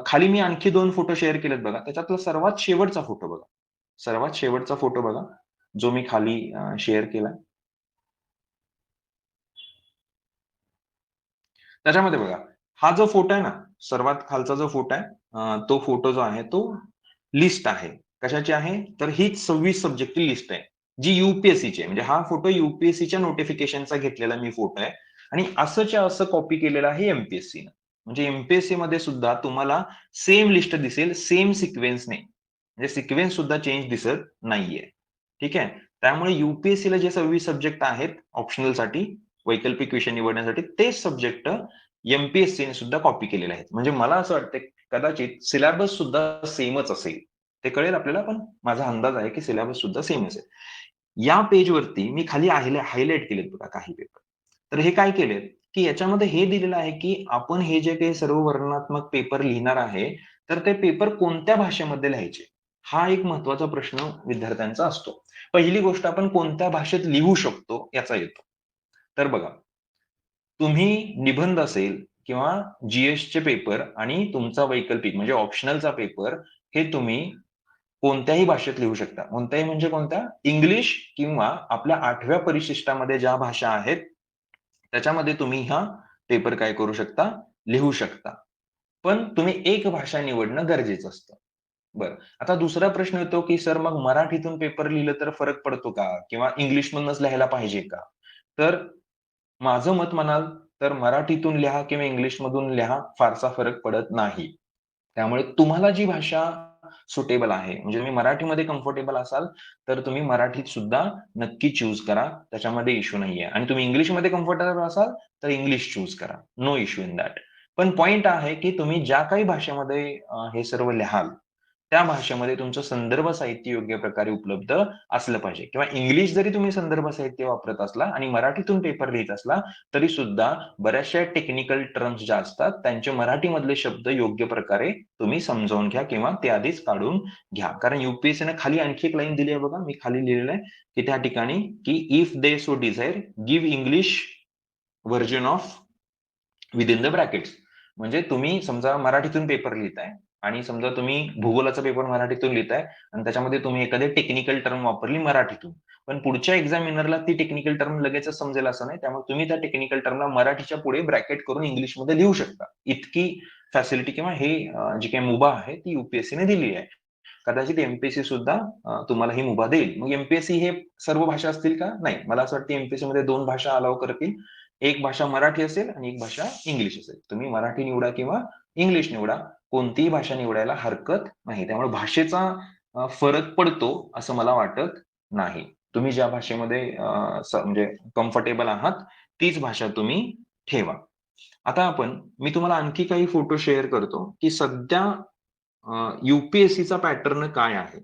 खाली मी आणखी 2 फोटो शेअर केलेत बघा. त्याच्यातला सर्वात शेवटचा फोटो बघा. सर्वात शेवटचा फोटो बघा, जो मी खाली शेअर केलाय. त्याच्यामध्ये बघा, हा जो फोटो आहे ना, सर्वात खालचा जो फोटो आहे, तो फोटो जो आहे तो लिस्ट आहे. कशाची आहे? तर हीच 26 सब्जेक्टची लिस्ट आहे. जी यू आहे. म्हणजे हा फोटो यू नोटिफिकेशनचा घेतलेला मी फोटो आहे आणि असंच्या असं कॉपी केलेलं आहे एम म्हणजे एम-पी-एस-सीमध्ये सुद्धा तुम्हाला सेम लिस्ट दिसेल, सेम सिक्वेन्सने. म्हणजे सिक्वेन्स सुद्धा चेंज दिसत नाहीये. ठीक आहे. त्यामुळे यू जे 26 सब्जेक्ट आहेत ऑप्शनलसाठी, वैकल्पिक विषय निवडण्यासाठी तेच सब्जेक्ट एम-पी-एस-सीने सुद्धा कॉपी केलेले आहेत. म्हणजे मला असं वाटतं कदाचित सिलेबस सुद्धा सेमच असेल. ते कळेल आपल्याला, पण माझा अंदाज आहे की सिलेबस सुद्धा सेम असेल. या पेजवरती मी खाली हायलाइट केलेत बघा काही पेपर. तर हे काय केलेत, की याच्यामध्ये हे दिलेलं आहे, की आपण हे जे काही सर्व वर्णनात्मक पेपर लिहिणार आहे, तर ते पेपर कोणत्या भाषेमध्ये लिहायचे? हा एक महत्त्वाचा प्रश्न विद्यार्थ्यांचा असतो. पहिली गोष्ट आपण कोणत्या भाषेत लिहू शकतो याचा येतो. तर बघा, तुम्ही निबंध असेल किंवा जी पेपर आणि तुमचा वैकल्पिक म्हणजे ऑप्शनलचा पेपर हे तुम्ही कोणत्याही भाषेत लिहू शकता. कोणत्याही म्हणजे कोणत्या? इंग्लिश किंवा आपल्या 8व्या परिशिष्टामध्ये ज्या भाषा आहेत, त्याच्यामध्ये तुम्ही हा पेपर काय करू शकता? लिहू शकता. पण तुम्ही एक भाषा निवडणं गरजेचं असतं. बरं. आता दुसरा प्रश्न येतो, की सर मग मराठीतून पेपर लिहिलं तर फरक पडतो का? किंवा इंग्लिशमधनंच लिहायला पाहिजे का? तर माझं मत म्हणाल तर मराठीतून लिहा किंवा इंग्लिशमधून लिहा, फारसा फरक पडत नाही. त्यामुळे तुम्हाला जी भाषा सुटेबल आहे, म्हणजे तुम्ही मराठीमध्ये कम्फर्टेबल असाल, तर तुम्ही मराठीत सुद्धा नक्की चूज करा. त्याच्यामध्ये इश्यू नाहीये आणि तुम्ही इंग्लिशमध्ये कम्फर्टेबल असाल, तर इंग्लिश चूज करा. No issue in that. पण पॉइंट आहे, की तुम्ही ज्या काही भाषेमध्ये हे सर्व लिहाल, त्या भाषेमध्ये तुमचं संदर्भ साहित्य योग्य प्रकारे उपलब्ध असलं पाहिजे किंवा इंग्लिश जरी तुम्ही संदर्भ साहित्य वापरत असला आणि मराठीतून पेपर लिहित असला तरी सुद्धा बऱ्याचशा टेक्निकल टर्म्स ज्या असतात त्यांचे मराठीमधले शब्द योग्य प्रकारे तुम्ही समजावून घ्या किंवा ते आधीच काढून घ्या. कारण युपीएससीने खाली आणखी एक लाईन दिली आहे बघा, मी खाली लिहिलेलं आहे की त्या ठिकाणी की if they so desire give English version of within the brackets. म्हणजे तुम्ही समजा मराठीतून पेपर लिहिताय आणि समजा तुम्ही भूगोलाचा पेपर मराठीतून लिहिताय आणि त्याच्यामध्ये तुम्ही एखादी टेक्निकल टर्म वापरली मराठीतून. पण पुढच्या एक्झामिनरला ती टेक्निकल टर्म लगेचच समजेल असं नाही. त्यामुळे तुम्ही त्या टेक्निकल टर्मला मराठीच्या पुढे ब्रॅकेट करून इंग्लिशमध्ये लिहू शकता. इतकी फॅसिलिटी किंवा हे जी काही मुभा आहे ती युपीएससीने दिली आहे. कदाचित एमपीएससी सुद्धा तुम्हाला ही मुभा देईल. मग एमपीएससी हे सर्व भाषा असतील का? नाही. मला असं वाटतं एमपीएससी मध्ये 2 भाषा अलाउ करतील. एक भाषा मराठी असेल आणि एक भाषा इंग्लिश असेल. तुम्ही मराठी निवडा किंवा इंग्लिश निवडा. कोणतीही भाषा निवडायला हरकत नाही. त्यामुळे भाषेचा फरक पडतो असं मला वाटत नाही. तुम्ही ज्या भाषेमध्ये म्हणजे कम्फर्टेबल आहात तीच भाषा तुम्ही ठेवा. आता मी तुम्हाला आणखी काही फोटो शेअर करतो, की सध्या यूपीएससीचा पॅटर्न काय आहे?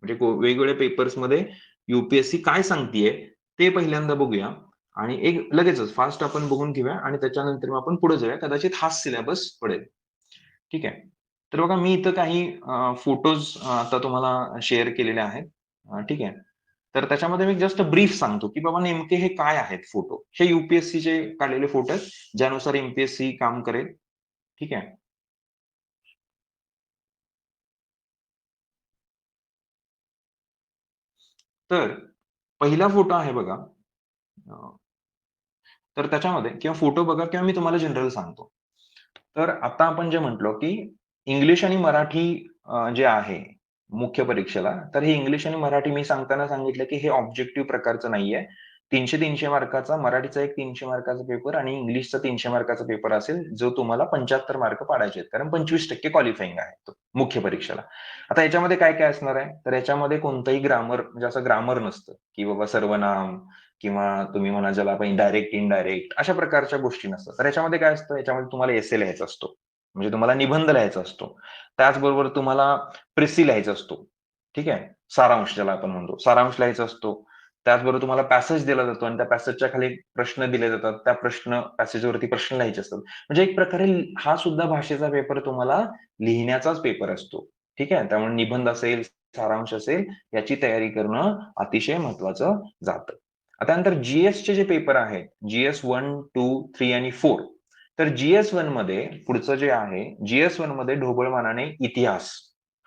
म्हणजे वेगवेगळ्या पेपर्समध्ये यूपीएससी काय सांगतीये ते पहिल्यांदा बघूया आणि एक लगेचच फास्ट आपण बघून घेऊया आणि त्याच्यानंतर मग आपण पुढे जाऊया. कदाचित हाच सिलेबस पडेल. ठीक आहे. तर बघा मी इथं काही फोटोज आता तुम्हाला शेअर केलेले आहेत. ठीक आहे. तर त्याच्यामध्ये मी जस्ट ब्रीफ सांगतो, की बाबा नेमके हे काय आहेत फोटो. हे यूपीएससीचे काढलेले फोटो आहेत, ज्यानुसार एमपीएससी काम करेल. ठीक आहे. तर पहिला फोटो आहे बघा. तर त्याच्यामध्ये किंवा फोटो बघा किंवा मी तुम्हाला जनरल सांगतो. तर आता आपण जे म्हटलो, की इंग्लिश आणि मराठी जे आहे मुख्य परीक्षेला, तर हे इंग्लिश आणि मराठी मी सांगताना सांगितलं, की हे ऑब्जेक्टिव्ह प्रकारचं नाहीये. 300-300 मार्काचा मराठीचा एक 300 मार्काचा पेपर आणि इंग्लिशचा 300 मार्काचा पेपर असेल, जो तुम्हाला 75 मार्क पाडायचे आहेत. कारण 25% क्वालिफाइंग आहे तो मुख्य परीक्षेला. आता याच्यामध्ये काय-काय असणार आहे? तर याच्यामध्ये कोणतंही ग्रामर म्हणजे असं ग्रामर नसतं, की बाबा सर्वनाम किंवा तुम्ही म्हणा ज्याला आपण डायरेक्ट, इनडायरेक्ट अशा प्रकारच्या गोष्टी नसतात. तर याच्यामध्ये काय असतं, याच्यामध्ये तुम्हाला एसे लिहायचा असतो. म्हणजे तुम्हाला निबंध लिहायचा असतो. त्याचबरोबर तुम्हाला प्रेसी लिहायचा असतो. ठीक आहे. सारांश ज्याला आपण म्हणतो. सारांश लिहायचा असतो. त्याचबरोबर तुम्हाला पॅसेज दिला जातो आणि त्या पॅसेजच्या खाली प्रश्न दिले जातात. त्या पॅसेजवरती प्रश्न लिहायचे असतात. म्हणजे एक प्रकारे हा सुद्धा भाषेचा पेपर तुम्हाला लिहिण्याचाच पेपर असतो. ठीक आहे. त्यामुळे निबंध असेल, सारांश असेल याची तयारी करणं अतिशय महत्वाचं जातं. आता नंतर जीएसचे जे पेपर आहेत, जीएस 1, 2, 3 आणि 4. तर जीएस 1 मध्ये पुढचं जे आहे, जीएस 1 मध्ये ढोबळमानाने इतिहास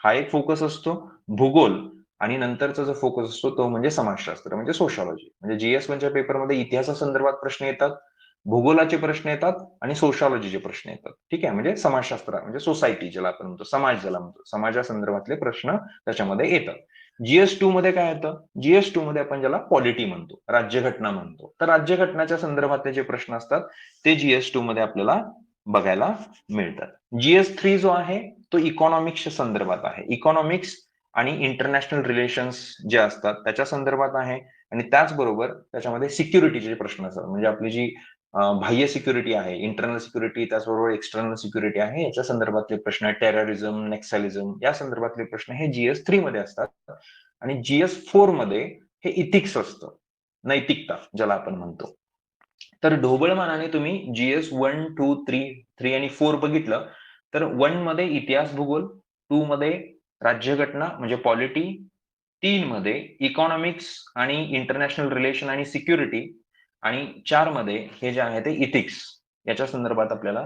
हा एक फोकस असतो. भूगोल आणि नंतरचा जो फोकस असतो तो म्हणजे समाजशास्त्र म्हणजे सोशॉलॉजी. म्हणजे जीएस 1 च्या पेपरमध्ये इतिहासासंदर्भात प्रश्न येतात, भूगोलाचे प्रश्न येतात आणि सोशिओलॉजीचे प्रश्न येतात. ठीक आहे. म्हणजे समाजशास्त्र म्हणजे सोसायटी ज्याला आपण म्हणतो, समाज ज्याला म्हणतो, समाजासंदर्भातले प्रश्न त्याच्यामध्ये येतात. जीएस2 मध्ये काय येतं? जीएस2 मध्ये आपण ज्याला पॉलिटी म्हणतो, राज्यघटना म्हणतो. तर राज्यघटनाच्या संदर्भातले जे प्रश्न असतात ते जीएस2 मध्ये आपल्याला बघायला मिळतात. जीएस3 जो आहे तो इकॉनॉमिक्सच्या संदर्भात आहे. इकॉनॉमिक्स आणि इंटरनॅशनल रिलेशन्स जे असतात त्याच्या संदर्भात आहे आणि त्याचबरोबर त्याच्यामध्ये सिक्युरिटीचे प्रश्न असतात. म्हणजे आपली जी बाह्य सिक्युरिटी आहे, इंटरनल सिक्युरिटी त्याचबरोबर एक्सटर्नल सिक्युरिटी आहे याच्या संदर्भातले प्रश्न, टेररिझम, नेक्सलिझम या संदर्भातले प्रश्न हे जीएस3 मध्ये असतात आणि जीएस4 मध्ये हे इथिक्स असतं, नैतिकता ज्याला आपण म्हणतो. तर ढोबळमानाने तुम्ही जीएस 1, 2, 3 आणि 4 बघितलं तर 1 मध्ये इतिहास भूगोल, 2 मध्ये राज्यघटना म्हणजे पॉलिटी, 3 मध्ये इकॉनॉमिक्स आणि इंटरनॅशनल रिलेशन आणि सिक्युरिटी आणि 4 मध्ये हे जे आहे ते इथिक्स याच्या संदर्भात आपल्याला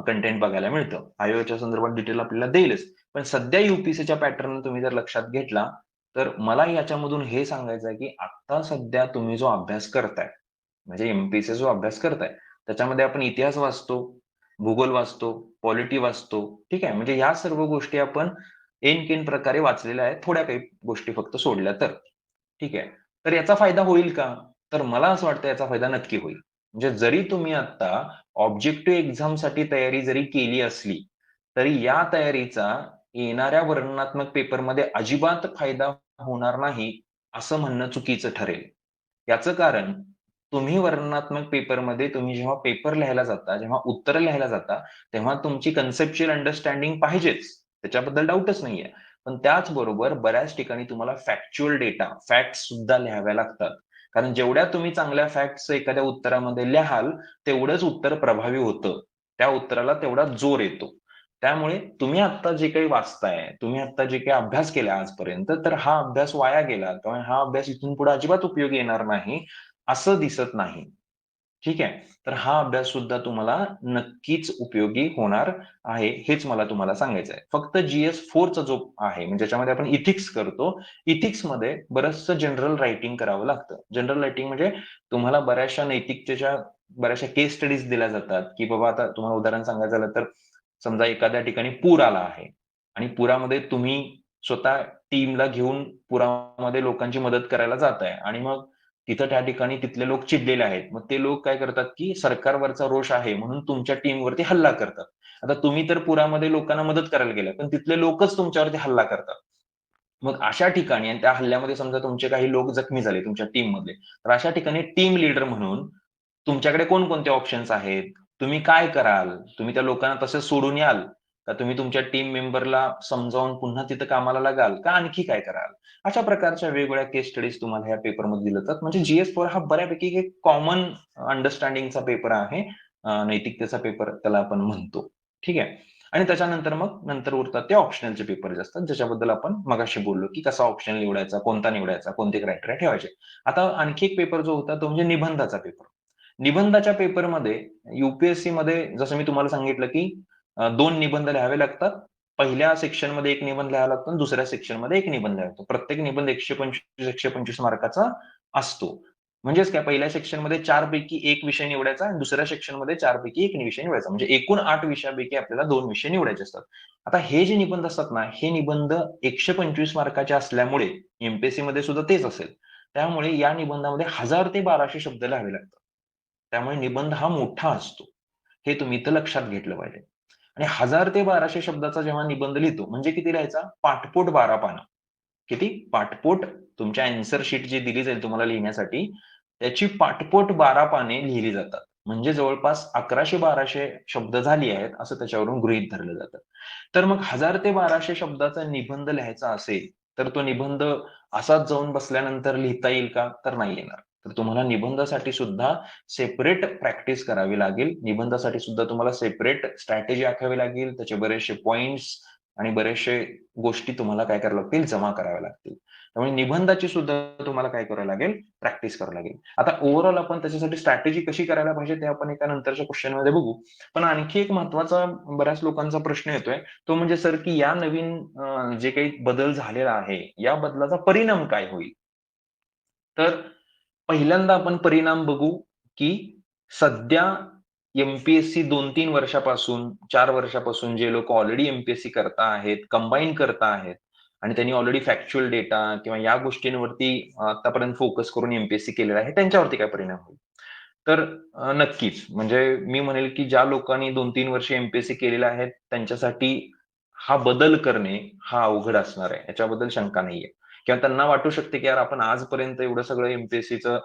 कंटेंट बघायला मिळतं. आयोगाच्या संदर्भात डिटेल आपल्याला देईलच. पण सध्या युपीएससीच्या पॅटर्न तुम्ही जर लक्षात घेतला, तर मला याच्यामधून हे सांगायचं आहे, की आता सध्या तुम्ही जो अभ्यास करताय, म्हणजे एमपीएससी जो अभ्यास करताय, त्याच्यामध्ये आपण इतिहास वाचतो, भूगोल वाचतो, पॉलिटी वाचतो. ठीक आहे. म्हणजे या सर्व गोष्टी आपण एन-केन प्रकारे वाचलेल्या आहेत. थोड्या काही गोष्टी फक्त सोडल्या तर. ठीक आहे. तर याचा फायदा होईल का? तर मला असं वाटतं याचा फायदा नक्की होईल. म्हणजे जरी तुम्ही आता ऑब्जेक्टिव्ह एक्झामसाठी तयारी जरी केली असली, तरी या तयारीचा येणाऱ्या वर्णनात्मक पेपरमध्ये अजिबात फायदा होणार नाही, असं म्हणणं चुकीचं ठरेल. याचं कारण तुम्ही वर्णनात्मक पेपरमध्ये तुम्ही जेव्हा पेपर लिहायला जाता, जेव्हा उत्तरं लिहायला जाता, तेव्हा तुमची कन्सेप्च्युअल अंडरस्टँडिंग पाहिजेच. त्याच्याबद्दल डाऊटच नाहीये. पण त्याचबरोबर बऱ्याच ठिकाणी तुम्हाला फॅक्च्युअल डेटा, फॅक्ट्स सुद्धा लिहाव्या लागतात. कारण जेवढ्या तुम्ही चांगल्या फॅक्ट्स एखाद्या उत्तरामध्ये लिहाल, तेवढंच उत्तर प्रभावी होतं. त्या उत्तराला तेवढा जोर येतो. त्यामुळे तुम्ही आत्ता जे काही वाचताय, तुम्ही आत्ता जे काही अभ्यास केला आजपर्यंत, तर हा अभ्यास वाया गेला किंवा हा अभ्यास इथून पुढे अजिबात उपयोगी येणार नाही, असं दिसत नाही. ठीक आहे. तर हा अभ्यास सुद्धा तुम्हाला नक्कीच उपयोगी होणार आहे, हेच मला तुम्हाला सांगायचं आहे. फक्त GS4चा जो आहे, म्हणजे ज्याच्यामध्ये आपण इथिक्स करतो, इथिक्समध्ये बरचसं जनरल रायटिंग करावं लागतं. जनरल रायटिंग म्हणजे तुम्हाला बऱ्याचशा नैतिकतेच्या बऱ्याचशा केस स्टडीज दिल्या जातात, की बाबा आता तुम्हाला उदाहरण सांगायचं झालं तर समजा एखाद्या ठिकाणी पूर आला आहे आणि पुरामध्ये तुम्ही स्वतः टीमला घेऊन पुरामध्ये लोकांची मदत करायला जाताय आणि मग तिथं त्या ठिकाणी तिथले लोक चिडलेले आहेत. मग ते लोक काय करतात, की सरकारवरचा रोष आहे म्हणून तुमच्या टीमवरती हल्ला करतात. आता तुम्ही तर पुरामध्ये लोकांना मदत करायला गेलात, पण तिथले लोकच तुमच्यावरती हल्ला करतात. मग अशा ठिकाणी आणि त्या हल्ल्यामध्ये समजा तुमचे काही लोक जखमी झाले तुमच्या टीममधले. तर अशा ठिकाणी टीम लीडर म्हणून तुमच्याकडे कोणकोणते ऑप्शन्स आहेत? तुम्ही काय कराल? तुम्ही त्या लोकांना तसंच सोडून याल? का तुम्ही तुमच्या टीम मेंबरला समजावून पुन्हा तिथं कामाला लागाल? का आणखी काय कराल? अशा प्रकारच्या वेगवेगळ्या केस स्टडीज तुम्हाला ह्या पेपरमध्ये दिल्या जातात. म्हणजे GS4 हा बऱ्यापैकी एक कॉमन अंडरस्टँडिंगचा पेपर आहे. नैतिकतेचा पेपर त्याला आपण म्हणतो. ठीक आहे. आणि त्याच्यानंतर मग नंतर उरतात ते ऑप्शनलचे पेपर्स असतात, ज्याच्याबद्दल आपण मगाशी बोललो, की कसा ऑप्शनल निवडायचा, कोणता निवडायचा, कोणते क्रायटेरिया ठेवायचे. आता आणखी एक पेपर जो होता तो म्हणजे निबंधाचा पेपर. निबंधाच्या पेपरमध्ये मध्ये जसं मी तुम्हाला सांगितलं, की 2 निबंध लिहावे लागतात. पहिल्या सेक्शनमध्ये 1 निबंध लिहावा लागतो आणि दुसऱ्या सेक्शनमध्ये 1 निबंध लिहावा लागतो. प्रत्येक निबंध 125 मार्काचा असतो. म्हणजेच काय पहिल्या सेक्शनमध्ये 4 पैकी 1 विषय निवडायचा आणि दुसऱ्या सेक्शनमध्ये 4 पैकी 1 विषय निवडायचा. म्हणजे एकूण 8 विषयापैकी आपल्याला 2 विषय निवडायचे असतात. आता हे जे निबंध असतात ना, हे निबंध 125 मार्काचे असल्यामुळे मध्ये सुद्धा तेच असेल. त्यामुळे या निबंधामध्ये 1000 ते 1200 शब्द लिहावे लागतात. त्यामुळे निबंध हा मोठा असतो. हे तुम्ही इथं लक्षात घेतलं पाहिजे. आणि 1000 ते 1200 शब्दाचा जेव्हा निबंध लिहितो, म्हणजे किती लिहायचा? पाठपोट 12 पानं. किती? पाठपोट तुमच्या अँसर शीट जी दिली जाईल तुम्हाला लिहिण्यासाठी, त्याची पाठपोट 12 पाने लिहिली जातात. म्हणजे जवळपास 1100-1200 शब्द झाली आहेत, असं त्याच्यावरून गृहीत धरलं जातं. तर मग 1000 ते 1200 शब्दाचा निबंध लिहायचा असेल, तर तो निबंध असाच जाऊन बसल्यानंतर लिहिता येईल का? तर नाही येणार. तर तुम्हाला निबंधासाठी सुद्धा सेपरेट प्रॅक्टिस करावी लागेल. निबंधासाठी सुद्धा तुम्हाला सेपरेट स्ट्रॅटेजी आखावी लागेल. त्याचे बरेचसे पॉइंट्स आणि बरेचसे गोष्टी तुम्हाला काय कराव्या लागतील, जमा कराव्या लागतील. त्यामुळे निबंधाची सुद्धा तुम्हाला काय करावं लागेल, प्रॅक्टिस करावी लागेल. आता ओव्हरऑल आपण त्याच्यासाठी स्ट्रॅटेजी कशी करायला पाहिजे, ते आपण एका नंतरच्या क्वेश्चनमध्ये बघू. पण आणखी एक महत्त्वाचा बऱ्याच लोकांचा प्रश्न येतोय, तो म्हणजे सर की या नवीन जे काही बदल झालेला आहे, या बदलाचा परिणाम काय होईल? तर पहिल्यांदा आपण परिणाम बघू, की सध्या एम-पी-एस-सी 2-3 वर्षापासून, 4 वर्षापासून जे लोकं ऑलरेडी एम-पी-एस-सी करता आहेत, कंबाईन करता आहेत आणि त्यांनी ऑलरेडी फॅक्च्युअल डेटा किंवा या गोष्टींवरती आतापर्यंत फोकस करून एम-पी-एस-सी केलेलं आहे, त्यांच्यावरती काय परिणाम होईल? तर नक्कीच. म्हणजे मी म्हणेल, की ज्या लोकांनी 2-3 वर्ष एम-पी-एस-सी केलेलं आहे, त्यांच्यासाठी हा बदल करणे हा अवघड असणार आहे. याच्याबद्दल शंका नाहीये. किंवा त्यांना वाटू शकते, की यार आपण आजपर्यंत एवढं सगळं एम-पी-एस-सीचं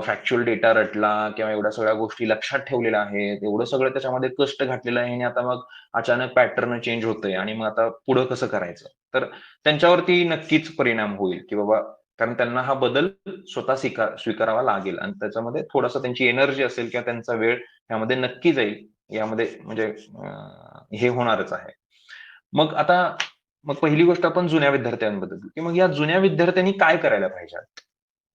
फॅक्च्युअल डेटा रटला किंवा एवढ्या सगळ्या गोष्टी लक्षात ठेवलेल्या आहेत. एवढं सगळं त्याच्यामध्ये कष्ट घातलेलं आहे आणि आता मग अचानक पॅटर्न चेंज होतंय आणि मग आता पुढं कसं करायचं? तर त्यांच्यावरती नक्कीच परिणाम होईल, की बाबा कारण त्यांना हा बदल स्वतः स्वीकारावा लागेल आणि त्याच्यामध्ये थोडासा त्यांची एनर्जी असेल किंवा त्यांचा वेळ यामध्ये नक्की जाईल. यामध्ये म्हणजे हे होणारच आहे. मग आता मग पहिली गोष्ट आपण जुन्या विद्यार्थ्यांबद्दल, की मग या जुन्या विद्यार्थ्यांनी काय करायला पाहिजे?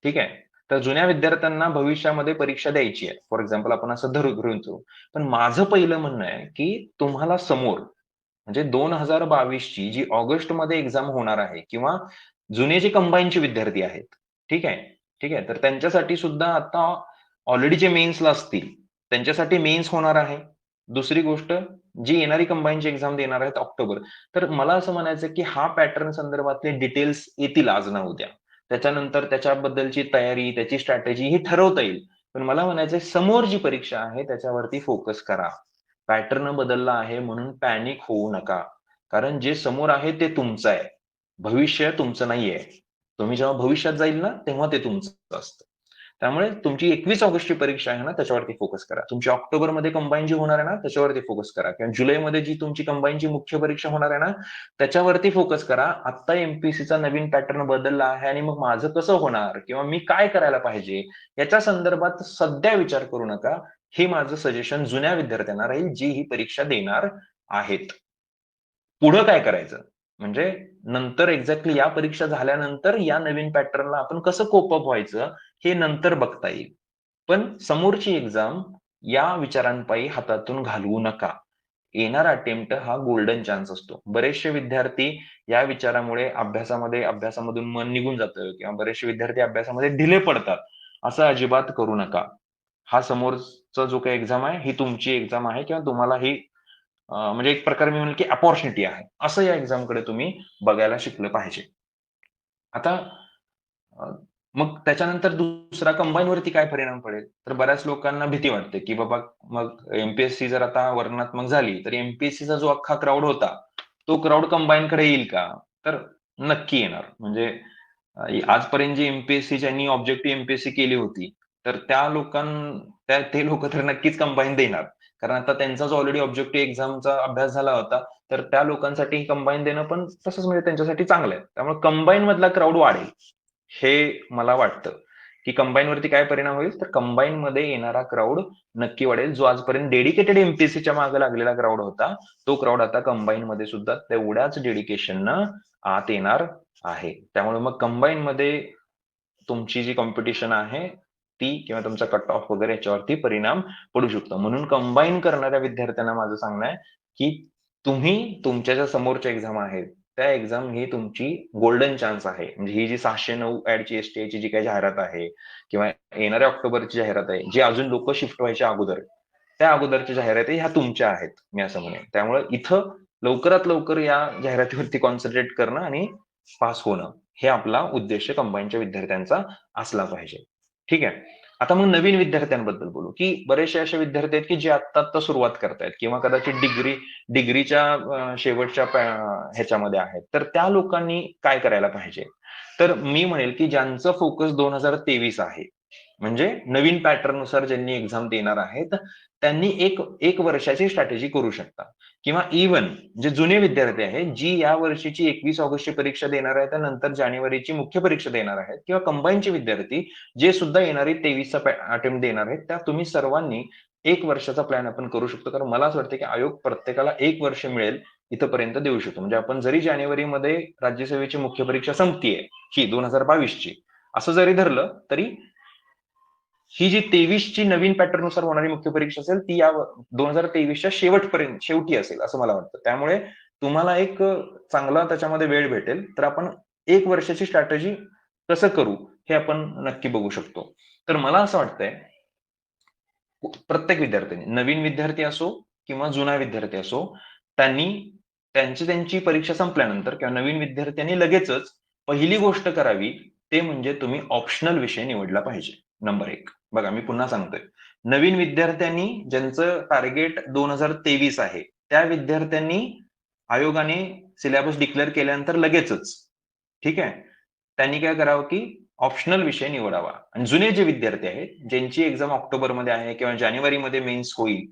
ठीक आहे. तर जुन्या विद्यार्थ्यांना भविष्यामध्ये परीक्षा द्यायची आहे. फॉर एक्झाम्पल आपण असं गृहीत पण माझं पहिलं म्हणणं आहे, की तुम्हाला समोर म्हणजे 2022 ची जी ऑगस्टमध्ये एक्झाम होणार आहे किंवा जुने जे कंबाईनचे विद्यार्थी आहेत. ठीक आहे. ठीक आहे. तर त्यांच्यासाठी सुद्धा आता ऑलरेडी जे मेन्सला असतील, त्यांच्यासाठी मेन्स होणार आहे. दुसरी गोष्ट जी येणारी कंबाईनची एक्झाम देणार आहेत ऑक्टोबर. तर मला असं म्हणायचं की हा पॅटर्न संदर्भातले डिटेल्स येतील आज ना उद्या. त्याच्यानंतर त्याच्याबद्दलची तयारी, त्याची स्ट्रॅटेजी ही ठरवता येईल. पण मला म्हणायचंय समोर जी परीक्षा आहे त्याच्यावरती फोकस करा. पॅटर्न बदलला आहे म्हणून पॅनिक होऊ नका. कारण जे समोर आहे ते तुमचं आहे. भविष्य तुमचं नाहीये. तुम्ही जेव्हा भविष्यात जाईल ना, तेव्हा ते तुमचं असतं. त्यामुळे तुमची 21 ऑगस्टची परीक्षा आहे ना, त्याच्यावरती फोकस करा. तुमची ऑक्टोबरमध्ये कंबाईन जी होणार आहे ना, त्याच्यावरती फोकस करा किंवा जुलैमध्ये जी तुमची कंबाईनची मुख्य परीक्षा होणार आहे ना, त्याच्यावरती फोकस करा. आत्ता एमपीएससीचा नवीन पॅटर्न बदलला आहे आणि मग माझं कसं होणार किंवा मी काय करायला पाहिजे, याच्या संदर्भात सध्या विचार करू नका. हे माझं सजेशन जुन्या विद्यार्थ्यांना राहील, जी ही परीक्षा देणार आहेत. पुढं काय करायचं? म्हणजे नंतर एक्झॅक्टली या परीक्षा झाल्यानंतर या नवीन पॅटर्नला आपण कसं कोप अप व्हायचं, हे नंतर बघता येईल. पण समोरची एक्झाम या विचारांपायी हातातून घालवू नका. येणारा अटेम्प्ट हा गोल्डन चान्स असतो. बरेचसे विद्यार्थी या विचारामुळे अभ्यासामधून मन निघून जातं किंवा बरेचसे विद्यार्थी अभ्यासामध्ये ढिले पडतात. असं अजिबात करू नका. हा समोरचा जो काही एक्झाम आहे, ही तुमची एक्झाम आहे किंवा तुम्हाला ही म्हणजे एक प्रकारे मी म्हणेल की अपॉर्च्युनिटी आहे. असं या एक्झामकडे तुम्ही बघायला शिकलं पाहिजे. आता अ, मग त्याच्यानंतर दुसरा कंबाईनवरती काय परिणाम पडेल? तर बऱ्याच लोकांना भीती वाटते, की बाबा मग एम-पी-एस-सी जर आता वर्णनात्मक झाली, तर एम-पी-एस-सीचा जो अख्खा क्राउड होता, तो क्राउड कंबाईनकडे येईल का? तर नक्की येणार. म्हणजे आजपर्यंत जी एम-पी-एस-सी ज्यांनी ऑब्जेक्टिव्ह एम-पी-एस-सी केली होती, तर ते लोकं तर नक्कीच कंबाईन देणार. कारण आता त्यांचाच ऑलरेडी ऑब्जेक्टिव्ह एक्झामचा अभ्यास झाला होता. तर त्या लोकांसाठी कंबाईन देणं पण तसंच म्हणजे त्यांच्यासाठी चांगलं आहे. त्यामुळे कंबाईन मधला क्राउड वाढेल. हे मला वाटतं, की कंबाईनवरती काय परिणाम होईल? तर कंबाईनमध्ये येणारा क्राउड नक्की वाढेल. जो आजपर्यंत डेडिकेटेड एम-पी-एस-सीच्या मागे लागलेला क्राउड होता, तो क्राउड आता कंबाईनमध्ये सुद्धा तेवढ्याच डेडिकेशननं आत येणार आहे. त्यामुळे मग कंबाईनमध्ये तुमची जी कॉम्पिटिशन आहे, ती किंवा तुमचा कट ऑफ वगैरे याच्यावरती परिणाम पडू शकतो. म्हणून कंबाईन करणाऱ्या विद्यार्थ्यांना माझं सांगणं आहे, की तुम्ही तुमच्या ज्या समोरच्या एक्झाम आहेत, त्या एक्झाम ही तुमची गोल्डन चान्स आहे. म्हणजे ही जी 609 ॲडची एस-टी-आयची जी काही जाहिरात आहे किंवा येणाऱ्या ऑक्टोबरची जाहिरात आहे, जी अजून लोकं शिफ्ट व्हायच्या अगोदर, त्या अगोदरच्या जाहिराती ह्या तुमच्या आहेत, मी असं म्हणेन. त्यामुळे इथं लवकरात लवकर या जाहिरातीवरती कॉन्सन्ट्रेट करणं आणि पास होणं, हे आपला उद्देश कंबाईनच्या विद्यार्थ्यांचा असला पाहिजे. ठीक आहे. आता मग नवीन विद्यार्थ्यांबद्दल बोलू, की बरेचसे असे विद्यार्थी आहेत, की जे आत्ता-आत्ता सुरुवात करतायत किंवा कदाचित डिग्रीच्या शेवटच्या ह्याच्यामध्ये आहेत. तर त्या लोकांनी काय करायला पाहिजे? तर मी म्हणेल, की ज्यांचं फोकस 2023 आहे, म्हणजे नवीन पॅटर्ननुसार ज्यांनी एक्झाम देणार आहेत, त्यांनी एक वर्षाची स्ट्रॅटेजी करू शकता किंवा इव्हन जे जुने विद्यार्थी आहेत, जी या वर्षीची 21 ऑगस्टची परीक्षा देणार आहेत, त्यानंतर जानेवारीची मुख्य परीक्षा देणार आहेत किंवा कंबाईनचे विद्यार्थी जे सुद्धा येणारी 23चा अटेम्प्ट देणार आहेत, त्या तुम्ही सर्वांनी 1 वर्षाचा प्लॅन आपण करू शकतो. कारण मला असं वाटतं, की आयोग प्रत्येकाला 1 वर्ष मिळेल इथपर्यंत देऊ शकतो. म्हणजे आपण जरी जानेवारीमध्ये राज्यसेवेची मुख्य परीक्षा संपतीये, ही 2022ची असं जरी धरलं, तरी ही जी 23ची नवीन पॅटर्ननुसार होणारी मुख्य परीक्षा असेल, ती या 2023च्या शेवटी असेल, असं मला वाटतं. त्यामुळे तुम्हाला एक चांगला त्याच्यामध्ये वेळ भेटेल. तर आपण 1 वर्षाची स्ट्रॅटेजी कसं करू, हे आपण नक्की बघू शकतो. तर मला असं वाटतंय, प्रत्येक विद्यार्थ्यांनी, नवीन विद्यार्थी असो किंवा जुना विद्यार्थी असो, त्यांनी त्यांची परीक्षा संपल्यानंतर किंवा नवीन विद्यार्थ्यांनी लगेचच पहिली गोष्ट करावी, ते म्हणजे तुम्ही ऑप्शनल विषय निवडला पाहिजे. नंबर 1. बघा मी पुन्हा सांगतोय. नवीन विद्यार्थ्यांनी ज्यांचं टार्गेट 2023 आहे, त्या विद्यार्थ्यांनी आयोगाने सिलेबस डिक्लेअर केल्यानंतर लगेचच, ठीक आहे? त्यांनी काय करावं, की ऑप्शनल विषय निवडावा आणि जुने जे विद्यार्थी आहेत, ज्यांची एक्झाम ऑक्टोबरमध्ये आहे किंवा जानेवारीमध्ये मेन्स होईल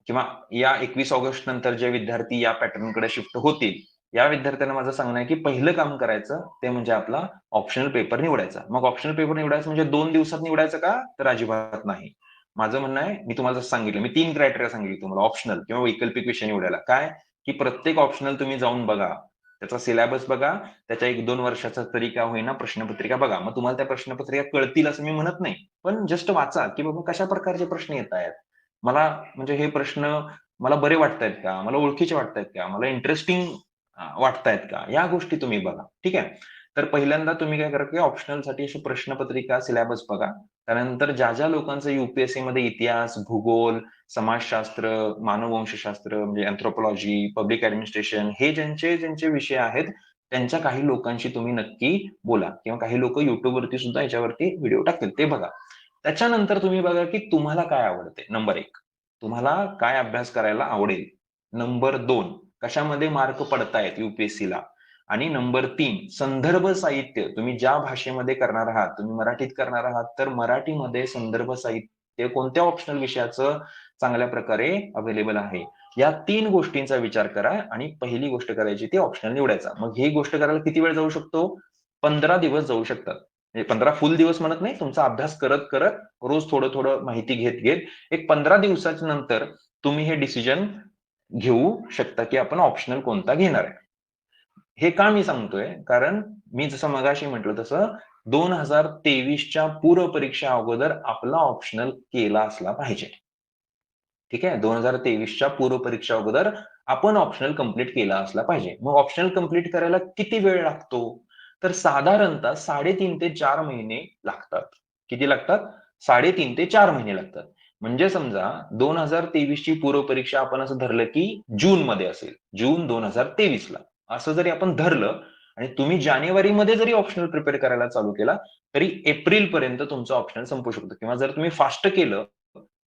किंवा या 21 ऑगस्ट नंतर जे विद्यार्थी या पॅटर्नकडे शिफ्ट होतील, या विद्यार्थ्यांना माझं सांगणं आहे, की पहिलं काम करायचं ते म्हणजे आपला ऑप्शनल पेपर निवडायचा. मग ऑप्शनल पेपर निवडायचं म्हणजे 2 दिवसात निवडायचं का? तर अजिबात नाही. माझं म्हणणं आहे, मी तुम्हाला जसं सांगितलं, मी 3 क्रायटेरिया सांगितले तुम्हाला ऑप्शनल किंवा वैकल्पिक विषय निवडायला. काय? की प्रत्येक ऑप्शनल तुम्ही जाऊन बघा. त्याचा सिलेबस बघा, त्याच्या 1-2 वर्षाचा तरी का होईना प्रश्नपत्रिका बघा. मग तुम्हाला त्या प्रश्नपत्रिका कळतील असं मी म्हणत नाही. पण जस्ट वाचा, की बाबा कशा प्रकारचे प्रश्न येतायत. मला म्हणजे हे प्रश्न मला बरे वाटतायत का? मला ओळखीचे वाटतायत का? मला इंटरेस्टिंग वाटतायत का? या गोष्टी तुम्ही बघा. ठीक आहे. तर पहिल्यांदा तुम्ही काय करा, की ऑप्शनलसाठी अशी प्रश्नपत्रिका, सिलेबस बघा. त्यानंतर ज्या लोकांचं मध्ये इतिहास, भूगोल, समाजशास्त्र, मानववंशशास्त्र म्हणजे अँथ्रोपॉलॉजी, पब्लिक ॲडमिनिस्ट्रेशन हे ज्यांचे विषय आहेत, त्यांच्या काही लोकांशी तुम्ही नक्की बोला किंवा काही लोकं YouTubeवरती सुद्धा याच्यावरती व्हिडिओ टाकतील, ते बघा. त्याच्यानंतर तुम्ही बघा, की तुम्हाला काय आवडते? नंबर 1. तुम्हाला काय अभ्यास करायला आवडेल? नंबर 2. कशामध्ये मार्क पडतायत यू-पी-एस-सीला? आणि नंबर 3 संदर्भ साहित्य. तुम्ही ज्या भाषेमध्ये करणार आहात, तुम्ही मराठीत करणार आहात, तर मराठीमध्ये संदर्भ साहित्य कोणत्या ऑप्शनल विषयाचं चांगल्या प्रकारे अवेलेबल आहे. या 3 गोष्टींचा विचार करा आणि पहिली गोष्ट करायची ती ऑप्शनल निवडायचा. मग ही गोष्ट करायला किती वेळ जाऊ शकतो? 15 दिवस जाऊ शकतात. म्हणजे 15 फुल दिवस म्हणत नाही, तुमचा अभ्यास करत रोज थोडं माहिती घेत एक 15 दिवसाच्या नंतर तुम्ही हे डिसिजन घेऊ शकता, की आपण ऑप्शनल कोणता घेणार आहे. हे का मी सांगतोय? कारण मी जसं मगाशी म्हटलं तसं 2023च्या पूर्व परीक्षा अगोदर आपला ऑप्शनल केला असला पाहिजे. ठीक आहे. 2023च्या पूर्व परीक्षा अगोदर आपण ऑप्शनल कंप्लीट केला असला पाहिजे. मग ऑप्शनल कंप्लीट करायला किती वेळ लागतो? तर साधारणतः 3.5 ते 4 महिने लागतात. किती लागतात? 3.5 ते 4 महिने लागतात. म्हणजे समजा 2023ची पूर्व परीक्षा आपण असं धरलं की जूनमध्ये असेल. जून 2023ला. असं जरी आपण धरलं आणि तुम्ही जानेवारीमध्ये जरी ऑप्शनल प्रिपेअर करायला चालू केला, तरी एप्रिलपर्यंत तुमचं ऑप्शनल संपू शकतं किंवा जर तुम्ही फास्ट केलं,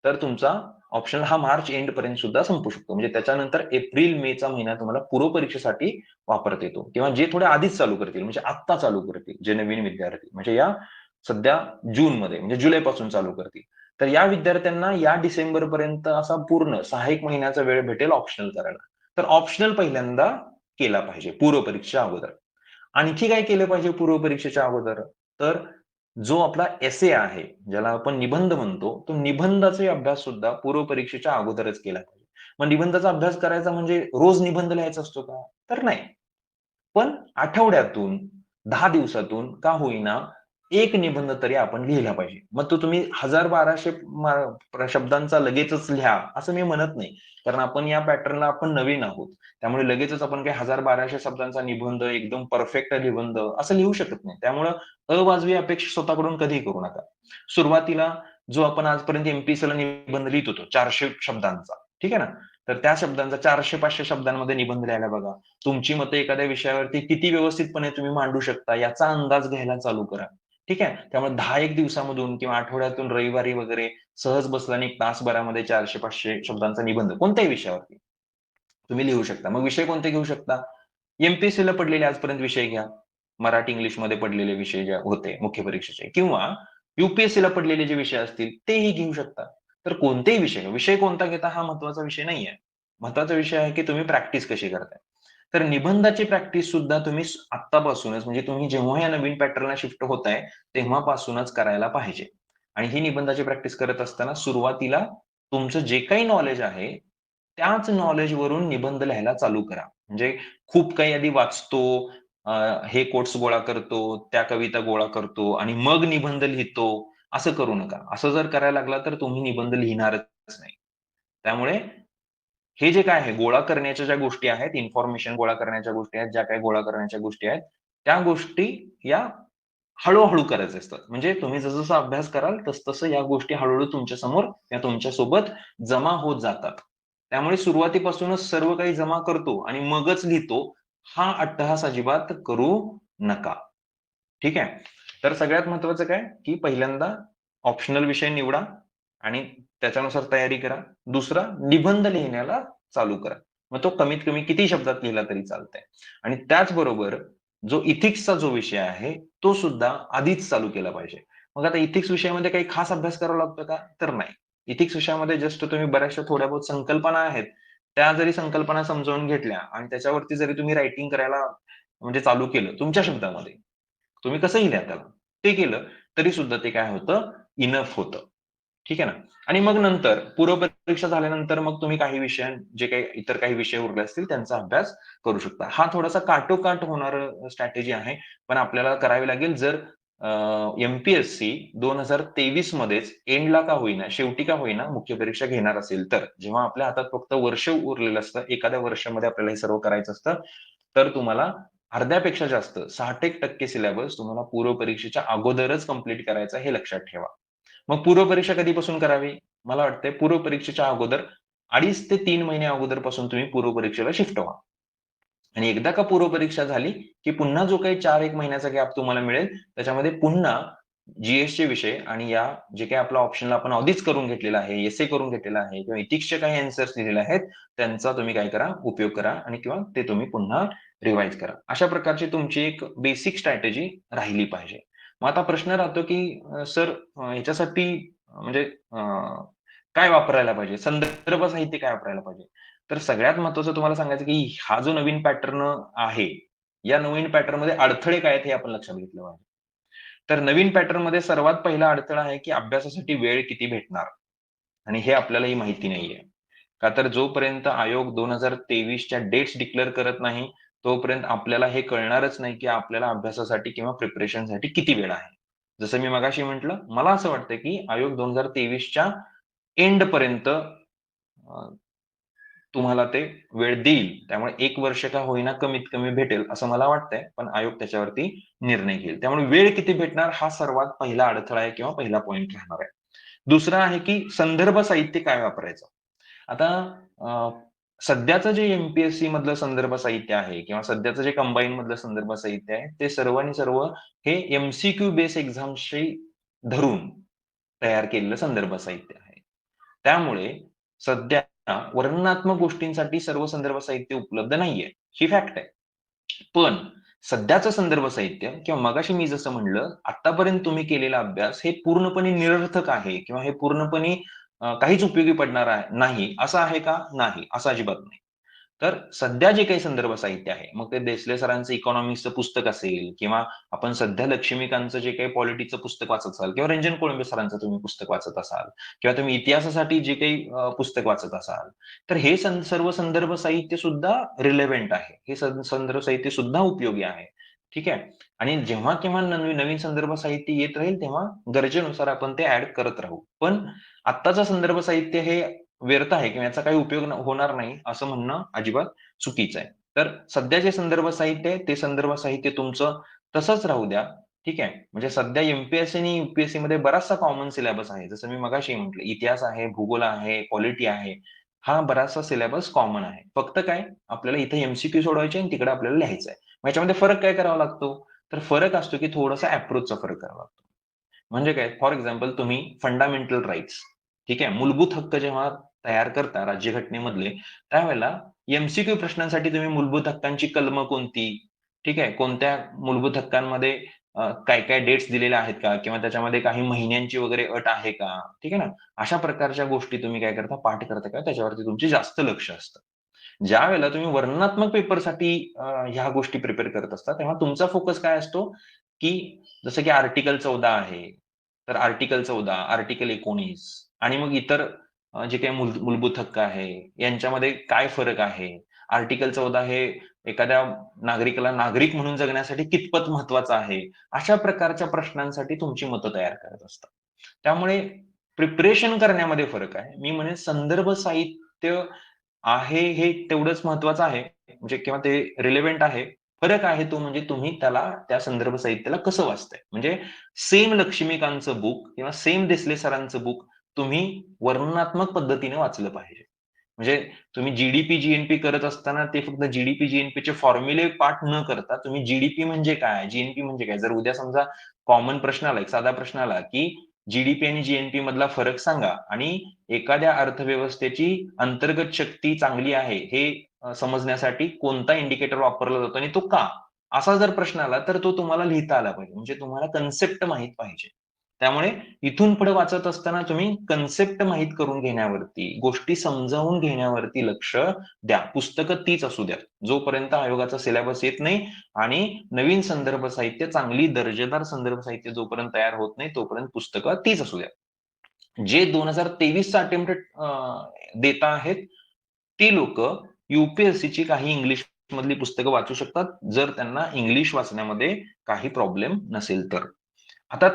तर तुमचा ऑप्शनल हा मार्च एंड पर्यंत सुद्धा संपू शकतो. म्हणजे त्याच्यानंतर एप्रिल, मेचा महिना तुम्हाला पूर्व परीक्षेसाठी वापरता येतो किंवा जे थोडे आधीच चालू करतील, म्हणजे आत्ता चालू करतील, जे नवीन विद्यार्थी म्हणजे या सध्या जूनमध्ये म्हणजे जुलैपासून चालू करतील. तर या विद्यार्थ्यांना या डिसेंबरपर्यंत असा पूर्ण 6 महिन्याचा वेळ भेटेल ऑप्शनल करायला. तर ऑप्शनल पहिल्यांदा केला पाहिजे पूर्व परीक्षा अगोदर. आणखी काय केलं पाहिजे पूर्व परीक्षेच्या अगोदर? तर जो आपला एसे आहे, ज्याला आपण निबंध म्हणतो, तो निबंधाचे अभ्यास सुद्धा पूर्व परीक्षेच्या अगोदरच केला पाहिजे. मग निबंधाचा अभ्यास करायचा म्हणजे रोज निबंध लिहायचा असतो का? तर नाही. पण आठवड्यातून, 10 दिवसातून का होईना, एक निबंध तरी आपण लिहिला पाहिजे. मग तो तुम्ही 1000-1200 शब्दांचा लगेचच लिहा, असं मी म्हणत नाही. कारण आपण या पॅटर्नला आपण नवीन आहोत. त्यामुळे लगेचच आपण काही 1000-1200 शब्दांचा निबंध, एकदम परफेक्ट निबंध असं लिहू शकत नाही. त्यामुळं अवाजवी अपेक्षा स्वतःकडून कधीही करू नका. सुरुवातीला जो आपण आजपर्यंत एम-पी-एस-सीला निबंध लिहित होतो 400 शब्दांचा, ठीक आहे ना? तर त्या शब्दांचा 400-500 शब्दांमध्ये निबंध लिहायला बघा. तुमची मतं एखाद्या विषयावरती किती व्यवस्थितपणे तुम्ही मांडू शकता याचा अंदाज घ्यायला चालू करा. ठीक आहे. त्यामुळे 10-1 दिवसामधून किंवा आठवड्यातून रविवारी वगैरे सहज बसला आणि 1 तासभरामध्ये 400-500 शब्दांचा निबंध कोणत्याही विषयावरती तुम्ही लिहू शकता. मग विषय कोणते घेऊ शकता? एम-पी-एस-सीला पडलेले आजपर्यंत विषय घ्या. मराठी, इंग्लिशमध्ये पडलेले विषय जे होते मुख्य परीक्षेचे किंवा यू-पी-एस-सीला पडलेले जे विषय असतील तेही घेऊ शकता. तर कोणतेही विषय, विषय कोणता घेता हा महत्त्वाचा विषय नाहीये. महत्त्वाचा विषय आहे की तुम्ही प्रॅक्टिस कशी करताय. तर निबंधाची प्रॅक्टिस सुद्धा तुम्ही आत्तापासूनच म्हणजे तुम्ही जेव्हा या नवीन पॅटर्नला शिफ्ट होताय, तेव्हापासूनच करायला पाहिजे. आणि ही निबंधाची प्रॅक्टिस करत असताना सुरुवातीला तुमचं जे काही नॉलेज आहे, त्याच नॉलेजवरून निबंध लिहायला चालू करा. म्हणजे खूप काही आधी वाचतो, अ, हे कोट्स गोळा करतो, त्या कविता गोळा करतो आणि मग निबंध लिहितो, असं करू नका. असं जर करायला लागला तर तुम्ही निबंध लिहिणारच नाही. त्यामुळे हे जे काय आहे गोळा करण्याच्या ज्या गोष्टी आहेत, इन्फॉर्मेशन गोळा करण्याच्या गोष्टी आहेत, ज्या काही गोळा करण्याच्या गोष्टी आहेत, त्या गोष्टी या हळू-हळू करायचे असतात. म्हणजे तुम्ही जसं अभ्यास कराल, तसं या गोष्टी हळू-हळू तुमच्यासमोर या तुमच्यासोबत जमा होत जातात. त्यामुळे सुरुवातीपासूनच सर्व काही जमा करतो आणि मगच लिहितो, हा अट्टहास अजिबात करू नका. ठीक आहे? तर सगळ्यात महत्त्वाचं काय, की पहिल्यांदा ऑप्शनल विषय निवडा आणि त्याच्यानुसार तयारी करा. दुसरा निबंध लिहिण्याला चालू करा. मग तो कमीत कमी किती शब्दात लिहिला तरी चालतंय. आणि त्याचबरोबर जो इथिक्सचा जो विषय आहे, तो सुद्धा आधीच चालू केला पाहिजे. मग आता इथिक्स विषयामध्ये काही खास अभ्यास करावा लागतो का? तर नाही. इथिक्स विषयामध्ये जस्ट तुम्ही बऱ्याचशा थोड्या बहुत संकल्पना आहेत, त्या जरी संकल्पना समजावून घेतल्या आणि त्याच्यावरती जरी तुम्ही रायटिंग करायला म्हणजे चालू केलं तुमच्या शब्दामध्ये, तुम्ही कसंही लिहा त्याला. ते केलं तरी सुद्धा ते काय होतं, इनफ होतं. ठीक आहे ना? आणि मग नंतर पूर्व परीक्षा झाल्यानंतर मग तुम्ही काही विषय जे काही इतर काही विषय उरले असतील त्यांचा अभ्यास करू शकता. हा थोडासा काठोकाठ होणारं स्ट्रॅटेजी आहे. पण आपल्याला करावी लागेल जर एम-पी-एस-सी 2023 मध्येच एंडला का होईना, शेवटी का होईना मुख्य परीक्षा घेणार असेल तर. जेव्हा आपल्या हातात फक्त वर्ष उरलेलं असतं, एखाद्या वर्षामध्ये आपल्याला हे सर्व करायचं असतं, तर तुम्हाला अर्ध्यापेक्षा जास्त 60% सिलेबस तुम्हाला पूर्व परीक्षेच्या अगोदरच कंप्लीट करायचा हे लक्षात ठेवा. मग पूर्व परीक्षा कधीपासून करावी? मला वाटतंय पूर्व परीक्षेच्या अगोदर 2.5 ते 3 महिने अगोदरपासून तुम्ही पूर्व परीक्षेला शिफ्ट व्हा. आणि एकदा का पूर्व परीक्षा झाली, की पुन्हा जो काही 4-1 महिन्याचा गॅप तुम्हाला मिळेल, त्याच्यामध्ये पुन्हा जीएसचे विषय आणि या जे काही आपला ऑप्शनला आपण आधीच करून घेतलेला आहे, एसे करून घेतलेला आहे किंवा इथिक्सचे काही आन्सर्स दिलेले आहेत, त्यांचा तुम्ही काय करा, उपयोग करा आणि किंवा ते तुम्ही पुन्हा रिवाईज करा. अशा प्रकारची तुमची एक बेसिक स्ट्रॅटेजी राहिली पाहिजे. मग आता प्रश्न राहतो, की सर ह्याच्यासाठी म्हणजे काय वापरायला पाहिजे? संदर्भ साहित्य काय वापरायला पाहिजे? तर सगळ्यात महत्त्वाचं तुम्हाला सांगायचं, की हा जो नवीन पॅटर्न आहे, या नवीन पॅटर्नमध्ये अडथळे काय आहेत हे आपण लक्षात घेतलं पाहिजे. तर नवीन पॅटर्नमध्ये सर्वात पहिला अडथळा आहे, की अभ्यासासाठी वेळ किती भेटणार? आणि हे आपल्यालाही माहिती नाहीये. का तर जोपर्यंत आयोग 2023च्या डेट्स डिक्लेअर करत नाही, तोपर्यंत आपल्याला हे कळणारच नाही, की आपल्याला अभ्यासासाठी किंवा प्रिपरेशनसाठी किती वेळ आहे. जसं मी मगाशी म्हटलं, मला असं वाटतं, की आयोग 2023च्या एंडपर्यंत तुम्हाला ते वेळ देईल. त्यामुळे 1 वर्ष का होईना कमीत कमी भेटेल असं मला वाटतंय. पण आयोग त्याच्यावरती निर्णय घेईल. त्यामुळे वेळ किती भेटणार हा सर्वात पहिला अडथळा आहे किंवा पहिला पॉइंट राहणार आहे. दुसरा आहे, की संदर्भ साहित्य काय वापरायचं? आता अ, सध्याचं जे एम-पी-एस-सी मधलं संदर्भ साहित्य आहे किंवा सध्याचं जे कंबाईन मधलं संदर्भ साहित्य आहे, ते सर्वांनी सर्व हे एम-सी-क्यू बेस एक्झाम्सशी धरून तयार केलेलं संदर्भ साहित्य आहे. त्यामुळे सध्या वर्णनात्मक गोष्टींसाठी सर्व संदर्भ साहित्य उपलब्ध नाहीये. ही फॅक्ट आहे. पण सध्याचं संदर्भ साहित्य किंवा मगाशी मी जसं म्हणलं, आत्तापर्यंत तुम्ही केलेला अभ्यास हे पूर्णपणे निरर्थक आहे किंवा हे पूर्णपणे काहीच उपयोगी पडणार आहे नाही, असं आहे का? नाही, असं अजिबात नाही. तर सध्या जे काही संदर्भ साहित्य आहे, मग ते देसले सरांचं इकॉनॉमिक्सचं पुस्तक असेल किंवा आपण सध्या लक्ष्मीकांतचं जे काही पॉलिटिचं पुस्तक वाचत असाल किंवा रंजन कोळंबे सरांचं तुम्ही पुस्तक वाचत असाल किंवा तुम्ही इतिहासासाठी जे काही पुस्तक वाचत असाल, तर हे सर्व संदर्भ साहित्य सुद्धा रिलेव्हंट आहे. हे संदर्भ साहित्य सुद्धा उपयोगी आहे. ठीक आहे. आणि जेव्हा केव्हा नवीन नवीन संदर्भ साहित्य येत राहील, तेव्हा गरजेनुसार आपण ते ॲड करत राहू. पण आत्ताचं संदर्भ साहित्य हे व्यर्थ आहे किंवा याचा काही उपयोग होणार नाही, असं म्हणणं अजिबात चुकीचं आहे. तर सध्या जे संदर्भ साहित्य आहे, ते संदर्भ साहित्य तुमचं तसंच राहू द्या. ठीक आहे. म्हणजे सध्या एम-पी-एस-सी आणि यू-पी-एस-सीमध्ये बराचसा कॉमन सिलेबस आहे. जसं मी मगाशी म्हटलं, इतिहास आहे, भूगोल आहे, पॉलिटी आहे. हा बराचसा सिलेबस कॉमन आहे. फक्त काय आपल्याला इथे एम-सी-क्यू सोडवायचे आणि तिकडे आपल्याला लिहायचं आहे. मग याच्यामध्ये फरक काय करावा लागतो? तर फरक असतो की थोडासा अप्रोचचा फरक करावा लागतो. म्हणजे काय? फॉर एक्झाम्पल तुम्ही फंडामेंटल राइट्स ठीक आहे. मूलभूत हक्क जेव्हा तयार करता राज्यघटनेमधले, त्यावेळेला एम-सी-क्यू प्रश्नांसाठी तुम्ही मूलभूत हक्कांची कलमं कोणती? ठीक आहे. कोणत्या मूलभूत हक्कांमध्ये काय-काय डेट्स दिलेल्या आहेत का? किंवा त्याच्यामध्ये काही महिन्यांची वगैरे अट आहे का? ठीक आहे ना. अशा प्रकारच्या गोष्टी तुम्ही काय करता, पाठ करता का त्याच्यावरती तुमचे जास्त लक्ष असतं. ज्यावेळेला तुम्ही वर्णनात्मक पेपरसाठी ह्या गोष्टी प्रिपेअर करत असता, तेव्हा तुमचा फोकस काय असतो, की जसं की आर्टिकल 14 आहे, तर आर्टिकल 14, आर्टिकल 19 आणि मग इतर जे काही मूलभूत हक्क आहे, यांच्यामध्ये काय फरक आहे? आर्टिकल 14 हे एखाद्या नागरिकाला नागरिक म्हणून जगण्यासाठी कितपत महत्त्वाचं आहे? अशा प्रकारच्या प्रश्नांसाठी तुमची मतं तयार करत असतात. त्यामुळे प्रिपरेशन करण्यामध्ये फरक आहे. मी म्हणेन संदर्भ साहित्य आहे हे तेवढंच महत्वाचं आहे. म्हणजे किंवा ते रिलेव्हंट आहे. फरक आहे तो म्हणजे तुम्ही त्याला त्या संदर्भ साहित्याला कसं वाचताय. म्हणजे सेम लक्ष्मीकांतचं बुक किंवा सेम देसले सरांचं बुक तुम्ही वर्णनात्मक पद्धतीने वाचलं पाहिजे. म्हणजे तुम्ही जी-डी-पी, करत असताना ते फक्त जी-डी-पी, जी-एन-पीचे फॉर्म्युले पाठ न करता तुम्ही जी म्हणजे काय? जी म्हणजे काय? जर उद्या समजा कॉमन प्रश्न आला, एक साधा प्रश्न आला, की जी आणि जी मधला फरक सांगा आणि एखाद्या अर्थव्यवस्थेची अंतर्गत शक्ती चांगली आहे, हे समजण्यासाठी कोणता इंडिकेटर वापरला जातो आणि तो का? असा जर प्रश्न आला, तर तो तुम्हाला लिहिता आला पाहिजे. म्हणजे तुम्हाला कन्सेप्ट माहीत पाहिजे. त्यामुळे इथून पुढे वाचत असताना तुम्ही कन्सेप्ट माहीत करून घेण्यावरती, गोष्टी समजावून घेण्यावरती लक्ष द्या. पुस्तकं तीच असू द्यात. जोपर्यंत आयोगाचा सिलेबस येत नाही आणि नवीन संदर्भ साहित्य, चांगली दर्जेदार संदर्भ साहित्य जोपर्यंत तयार होत नाही, तोपर्यंत पुस्तकं तीच असू द्या. जे 2023चा अटेम्प्ट देत आहेत, ती लोकं यू-पी-एस-सीची काही इंग्लिशमधली पुस्तकं वाचू शकतात, जर त्यांना इंग्लिश वाचण्यामध्ये काही प्रॉब्लेम नसेल तर. आता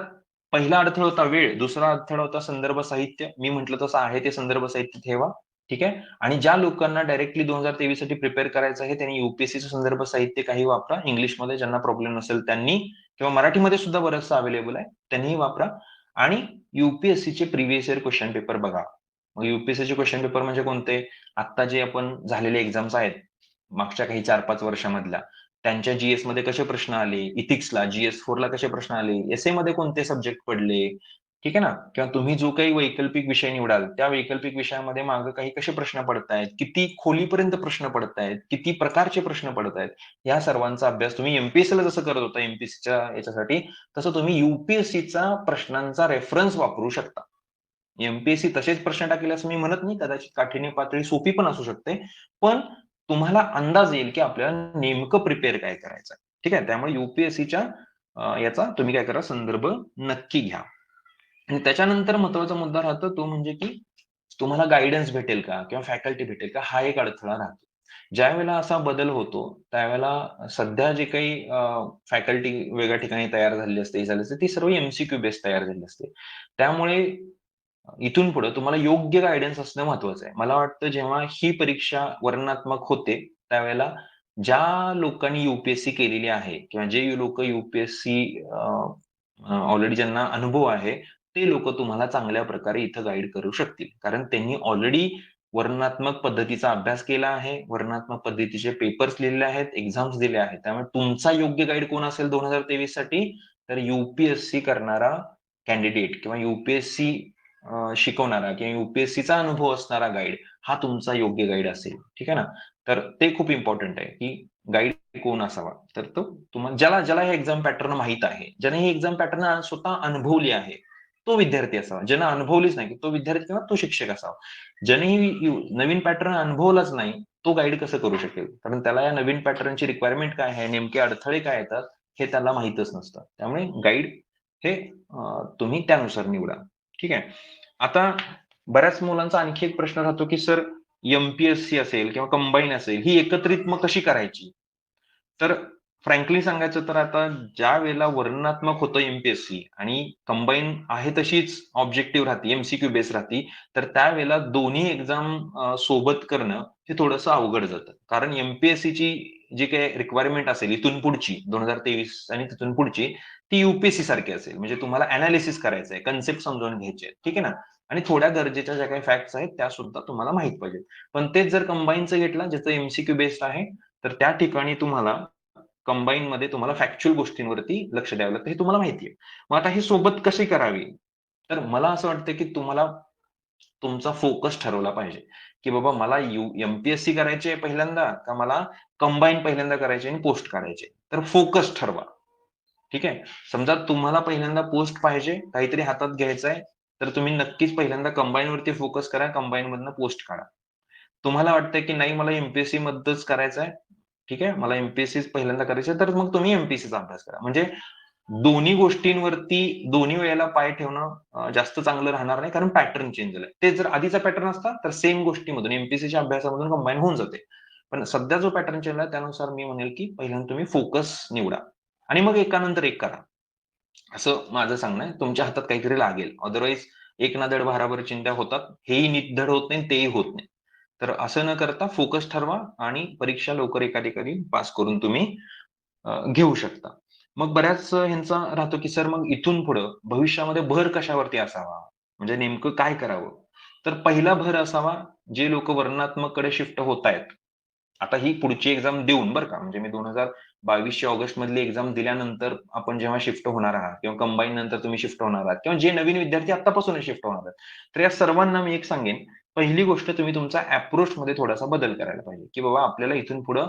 पहिला अडथळा होता वेळ, दुसरा अडथळा होता संदर्भ साहित्य. मी म्हटलं तसं आहे ते संदर्भ साहित्य ठेवा. ठीक आहे. आणि ज्या लोकांना डायरेक्टली 2023 साठी प्रिपेअर करायचं आहे, त्यांनी यू-पी-एस-सीचं संदर्भ साहित्य काही वापरा. इंग्लिशमध्ये ज्यांना प्रॉब्लेम नसेल त्यांनी किंवा मराठीमध्ये सुद्धा बरचसं अवेलेबल आहे. त्यांनीही वापरा आणि यू-पी-एस-सीचे प्रिव्हियस इयर क्वेशन पेपर बघा. मग यू-पी-एस-सीचे क्वेशन पेपर म्हणजे कोणते? आत्ता जे आपण झालेले एक्झाम्स आहेत, मागच्या काही 4-5 वर्षामधल्या, त्यांच्या जीएस मध्ये कसे प्रश्न आले, इथिक्सला GS4 ला कसे प्रश्न आले, एसए मध्ये कोणते सब्जेक्ट पडले, ठीक आहे ना? किंवा तुम्ही जो काही वैकल्पिक विषय निवडाल, त्या वैकल्पिक विषयामध्ये मागे काही कसे प्रश्न पडतायत, किती खोलीपर्यंत प्रश्न पडतायत, किती प्रकारचे प्रश्न पडतायत, या सर्वांचा अभ्यास तुम्ही एमपीएससीला जसं करत होता एमपीएससीच्या याच्यासाठी, तसं तुम्ही युपीएससीचा प्रश्नांचा रेफरन्स वापरू शकता. एमपीएससी तसेच प्रश्न टाकेल असं मी म्हणत नाही, कदाचित काठिण्य पातळी सोपी पण असू शकते, पण तुम्हाला अंदाज येईल की आपल्याला नेमकं प्रिपेअर काय करायचं आहे. ठीक आहे, त्यामुळे युपीएससीच्या याचा तुम्ही काय करा, संदर्भ नक्की घ्या. आणि त्याच्यानंतर महत्वाचा मुद्दा राहतो तो म्हणजे की तुम्हाला गाईडन्स भेटेल का किंवा फॅकल्टी भेटेल का, हा एक अडथळा राहतो. ज्यावेळेला असा बदल होतो त्यावेळेला सध्या जे काही फॅकल्टी वेगळ्या ठिकाणी तयार झालेली असते, ती सर्व एमसीक्यू बेस तयार झालेली असते. त्यामुळे इथून पुढे तुम्हाला योग्य गाईडन्स असणं महत्वाचं आहे. मला वाटतं जेव्हा ही परीक्षा वर्णनात्मक होते, त्यावेळेला ज्या लोकांनी युपीएससी केलेली आहे किंवा जे लोक युपीएससी ऑलरेडी ज्यांना अनुभव आहे, ते लोक तुम्हाला चांगल्या प्रकारे इथं गाईड करू शकतील. कारण त्यांनी ऑलरेडी वर्णनात्मक पद्धतीचा अभ्यास केला आहे, वर्णनात्मक पद्धतीचे पेपर्स लिहिलेले आहेत, एक्झाम्स दिल्या आहेत. त्यामुळे तुमचा योग्य गाईड कोण असेल 2023 साठी, तर युपीएससी करणारा कॅन्डिडेट किंवा युपीएससी शिकवणारा किंवा युपीएससीचा अनुभव असणारा गाईड हा तुमचा योग्य गाईड असेल. ठीक आहे ना? तर ते खूप इम्पॉर्टंट आहे की गाईड कोण असावा. तर तो तुम्हाला ज्याला हे एक्झाम पॅटर्न माहित आहे, ज्याने ही एक्झाम पॅटर्न स्वतः अनुभवली आहे, तो विद्यार्थी असावा. ज्याने अनुभवलीच नाही तो विद्यार्थी किंवा तो शिक्षक असावा. ज्याने ही नवीन पॅटर्न अनुभवलाच नाही, तो गाईड कसं करू शकेल? कारण त्याला या नवीन पॅटर्नची रिक्वायरमेंट काय आहे, नेमके अडथळे काय येतात, हे त्याला माहीतच नसतं. त्यामुळे गाईड हे तुम्ही त्यानुसार निवडा. ठीक आहे. आता बऱ्याच मुलांचा आणखी एक प्रश्न राहतो की सर एमपीएससी असेल किंवा कंबाईन असेल, ही एकत्रित मग कशी करायची? तर फ्रँकली सांगायचं तर आता ज्या वेळेला वर्णनात्मक होतं एमपीएससी आणि कंबाईन आहे तशीच ऑब्जेक्टिव्ह राहते, एमसीक्यू बेस राहते, तर त्यावेळेला दोन्ही एक्झाम सोबत करणं हे थोडंसं अवघड जातं. कारण एमपीएससीची जी काही रिक्वायरमेंट असेल इथून पुढची 2023 आणि तिथून पुढची, ती युपीएससी सारखी असेल. म्हणजे तुम्हाला अनालिसिस करायचं आहे, कन्सेप्ट समजावून घ्यायचे आहेत. ठीक आहे ना? आणि थोड्या गरजेच्या ज्या काही फॅक्ट्स आहेत त्या सुद्धा तुम्हाला माहित पाहिजेत. पण तेच जर कंबाईनचं घेतलं, ज्याचं एमसीक्यू बेस्ड आहे, तर त्या ठिकाणी तुम्हाला कंबाईनमध्ये तुम्हाला फॅक्च्युअल गोष्टींवरती लक्ष द्यावं लागतं, हे तुम्हाला माहिती आहे. मग आता हे सोबत कशी करावी? तर मला असं वाटतं, की तुम्हाला तुमचा फोकस ठरवला पाहिजे, की बाबा मला एमपीएससी करायची आहे पहिल्यांदा का मला कंबाईन पहिल्यांदा करायची आणि पोस्ट काढायची. तर फोकस ठरवा. ठीक आहे. समजा तुम्हाला पहिल्यांदा पोस्ट पाहिजे, काहीतरी हातात घ्यायचं आहे, तर तुम्ही नक्कीच पहिल्यांदा कंबाईन वरती फोकस करा, कंबाईन मधनं पोस्ट काढा. तुम्हाला वाटतंय की नाही मला एमपीएससी मधनंच करायचं आहे, ठीक आहे, मला एमपीएससीच पहिल्यांदा करायचं आहे, तर मग तुम्ही एमपीएससीचा अभ्यास करा. म्हणजे दोन्ही गोष्टींवरती दोन्ही वेळेला पाय ठेवणं जास्त चांगलं राहणार नाही, कारण पॅटर्न चेंज झालाय. तेच जर आधीचा पॅटर्न असता, तर सेम गोष्टीमधून एमपीएससीच्या अभ्यासामधून कंबाईन होऊन जाते. पण सध्या जो पॅटर्न चेंज आहे त्यानुसार मी म्हणेल की पहिल्यांदा तुम्ही फोकस निवडा आणि मग एकानंतर एक करा. असं माझं सांगणं आहे. तुमच्या हातात काहीतरी लागेल. अदरवाईज एक ना धड भाराभर चिंध्या होतात. हेही नीट धड होत नाही, तेही होत नाही. तर असं न करता फोकस ठरवा आणि परीक्षा लवकर एका ठिकाणी पास करून तुम्ही घेऊ शकता. मग बऱ्याच ह्यांचा राहतो, की सर मग इथून पुढं भविष्यामध्ये भर कशावरती असावा? म्हणजे नेमकं काय करावं? तर पहिला भर असावा, जे लोकं वर्णनात्मककडे शिफ्ट होतायत. आता ही पुढची एक्झाम देऊन बरं का, म्हणजे मी 2022 ची ऑगस्ट मधली एक्झाम दिल्यानंतर आपण जेव्हा शिफ्ट होणार आहात किंवा कंबाईन नंतर तुम्ही शिफ्ट होणार आहात किंवा जे नवीन विद्यार्थी आत्तापासूनच शिफ्ट होणार आहेत. तर या सर्वांना मी एक सांगेन, पहिली गोष्ट तुम्ही तुमचा अप्रोचमध्ये थोडासा बदल करायला पाहिजे, की बाबा आपल्याला इथून पुढं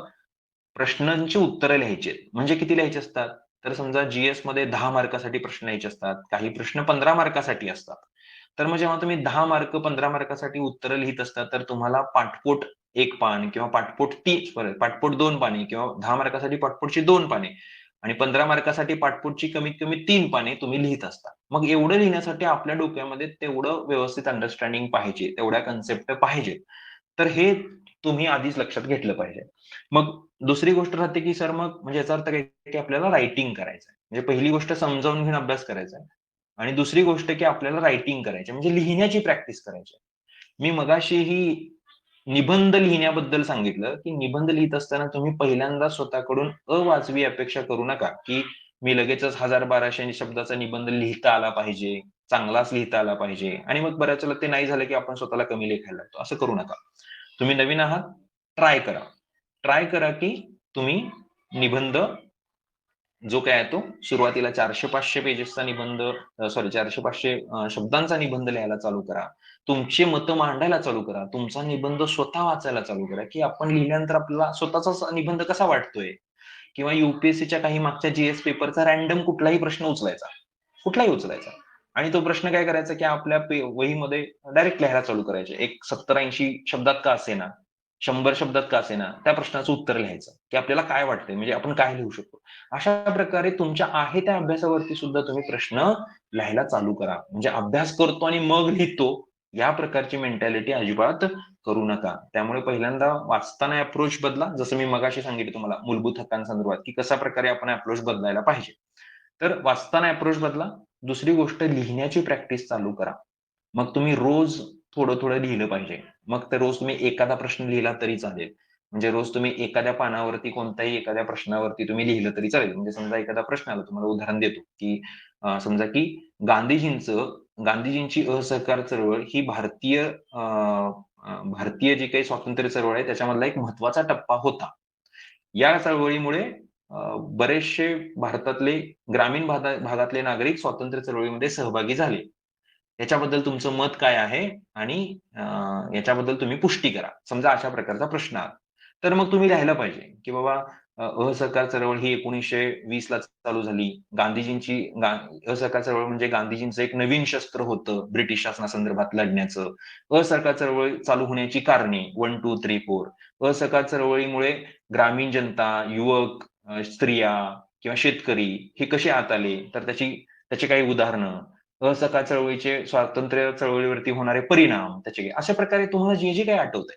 प्रश्नांची उत्तरं लिहायची आहेत. म्हणजे किती लिहायचे असतात? तर समजा जीएसमध्ये 10 मार्कासाठी प्रश्न लिहायचे असतात. काही प्रश्न 15 मार्कासाठी असतात. तर मग जेव्हा तुम्ही 10 मार्क 15 मार्कासाठी उत्तरं लिहीत असता, तर तुम्हाला पाठपोट 1 पान किंवा पाठपोट 2 पाने किंवा 10 मार्कासाठी पाठपोटची 2 पाने आणि 15 मार्कासाठी पाठपोटची कमीत कमी 3 पाने तुम्ही लिहीत असता. मग एवढं लिहिण्यासाठी आपल्या डोक्यामध्ये तेवढं व्यवस्थित अंडरस्टँडिंग पाहिजे, तेवढ्या कन्सेप्ट पाहिजेत. तर हे तुम्ही आधीच लक्षात घेतलं पाहिजे. मग दुसरी गोष्ट राहते, की सर मग म्हणजे याचा अर्थ काय, की आपल्याला रायटिंग करायचं आहे. म्हणजे पहिली गोष्ट समजावून घेऊन अभ्यास करायचा आहे आणि दुसरी गोष्ट, की आपल्याला रायटिंग करायची म्हणजे लिहिण्याची प्रॅक्टिस करायची आहे. मी मगाशी ही निबंध लिहिण्याबद्दल सांगितलं, की निबंध लिहीत असताना तुम्ही पहिल्यांदा स्वतःकडून अवाजवी अपेक्षा करू नका, की मी लगेचच 1000-1200 शब्दाचा निबंध लिहिता आला पाहिजे, चांगलाच लिहिता आला पाहिजे आणि मग बऱ्याच वेळेला ते नाही झालं, की आपण स्वतःला कमी लेखायला लागतो. असं करू नका. तुम्ही नवीन आहात, ट्राय करा. ट्राय करा, की तुम्ही निबंध जो काय आहे तो सुरुवातीला 400-500 पेजेसचा निबंध, 400-500 शब्दांचा निबंध लिहायला चालू करा. तुमची मतं मांडायला चालू करा. तुमचा निबंध स्वतः वाचायला चालू करा, की आपण लिहिल्यानंतर आपल्याला स्वतःचाच निबंध कसा वाटतोय? किंवा यू-पी-एस-सीच्या काही मागच्या जी-एस पेपरचा रँडम कुठलाही प्रश्न उचलायचा. कुठलाही उचलायचा. आणि तो प्रश्न काय करायचा, की आपल्या वहीमध्ये डायरेक्ट लिहायला चालू करायचे. एक 70-80 शब्दात का असेना, 100 शब्दात का असेना, त्या प्रश्नाचं उत्तर लिहायचं, की आपल्याला काय वाटतंय, म्हणजे आपण काय लिहू शकतो. अशा प्रकारे तुमच्या आहे त्या अभ्यासावरती सुद्धा तुम्ही प्रश्न लिहायला चालू करा. म्हणजे अभ्यास करतो आणि मग लिहितो, या प्रकारची मेंटॅलिटी अजिबात करू नका. त्यामुळे पहिल्यांदा वाचताना अप्रोच बदला. जसं मी मगाशी सांगितलं तुम्हाला मूलभूत हक्कांसंदर्भात, की कशा प्रकारे आपण अप्रोच बदलायला पाहिजे. तर वाचताना अप्रोच बदला. दुसरी गोष्ट लिहिण्याची प्रॅक्टिस चालू करा. मग तुम्ही रोज थोडं-थोडं लिहिलं पाहिजे. मग तर रोज तुम्ही एखादा प्रश्न लिहिला तरी चालेल. म्हणजे रोज तुम्ही एखाद्या पानावरती कोणत्याही एखाद्या प्रश्नावरती तुम्ही लिहिलं तरी चालेल. म्हणजे समजा एखादा प्रश्न आला, तुम्हाला उदाहरण देतो, की समजा की गांधीजींची असहकार चळवळ ही भारतीय जी काही स्वातंत्र्य चळवळ आहे त्याच्यामधला एक महत्त्वाचा टप्पा होता. या चळवळीमुळे बरेचसे भारतातले ग्रामीण भागातले नागरिक स्वातंत्र्य चळवळीमध्ये सहभागी झाले. याच्याबद्दल तुमचं मत काय आहे? आणि याच्याबद्दल तुम्ही पुष्टी करा. समजा अशा प्रकारचा प्रश्न आला. तर मग तुम्ही लिहायला पाहिजे, की बाबा असहकार चळवळ ही 1920 ला चालू झाली. असहकार चळवळ म्हणजे गांधीजींचं एक नवीन शस्त्र होतं ब्रिटिश शासनासंदर्भात लढण्याचं. असहकार चळवळ चालू होण्याची कारणे 1, 2, 3, 4. असहकार चळवळीमुळे ग्रामीण जनता, युवक, स्त्रिया किंवा शेतकरी हे कसे आत आले? तर त्याची काही उदाहरणं, असहकार चळवळीचे स्वातंत्र्य चळवळीवरती होणारे परिणाम, त्याचे अशा प्रकारे तुम्हाला जे काही आठवतंय,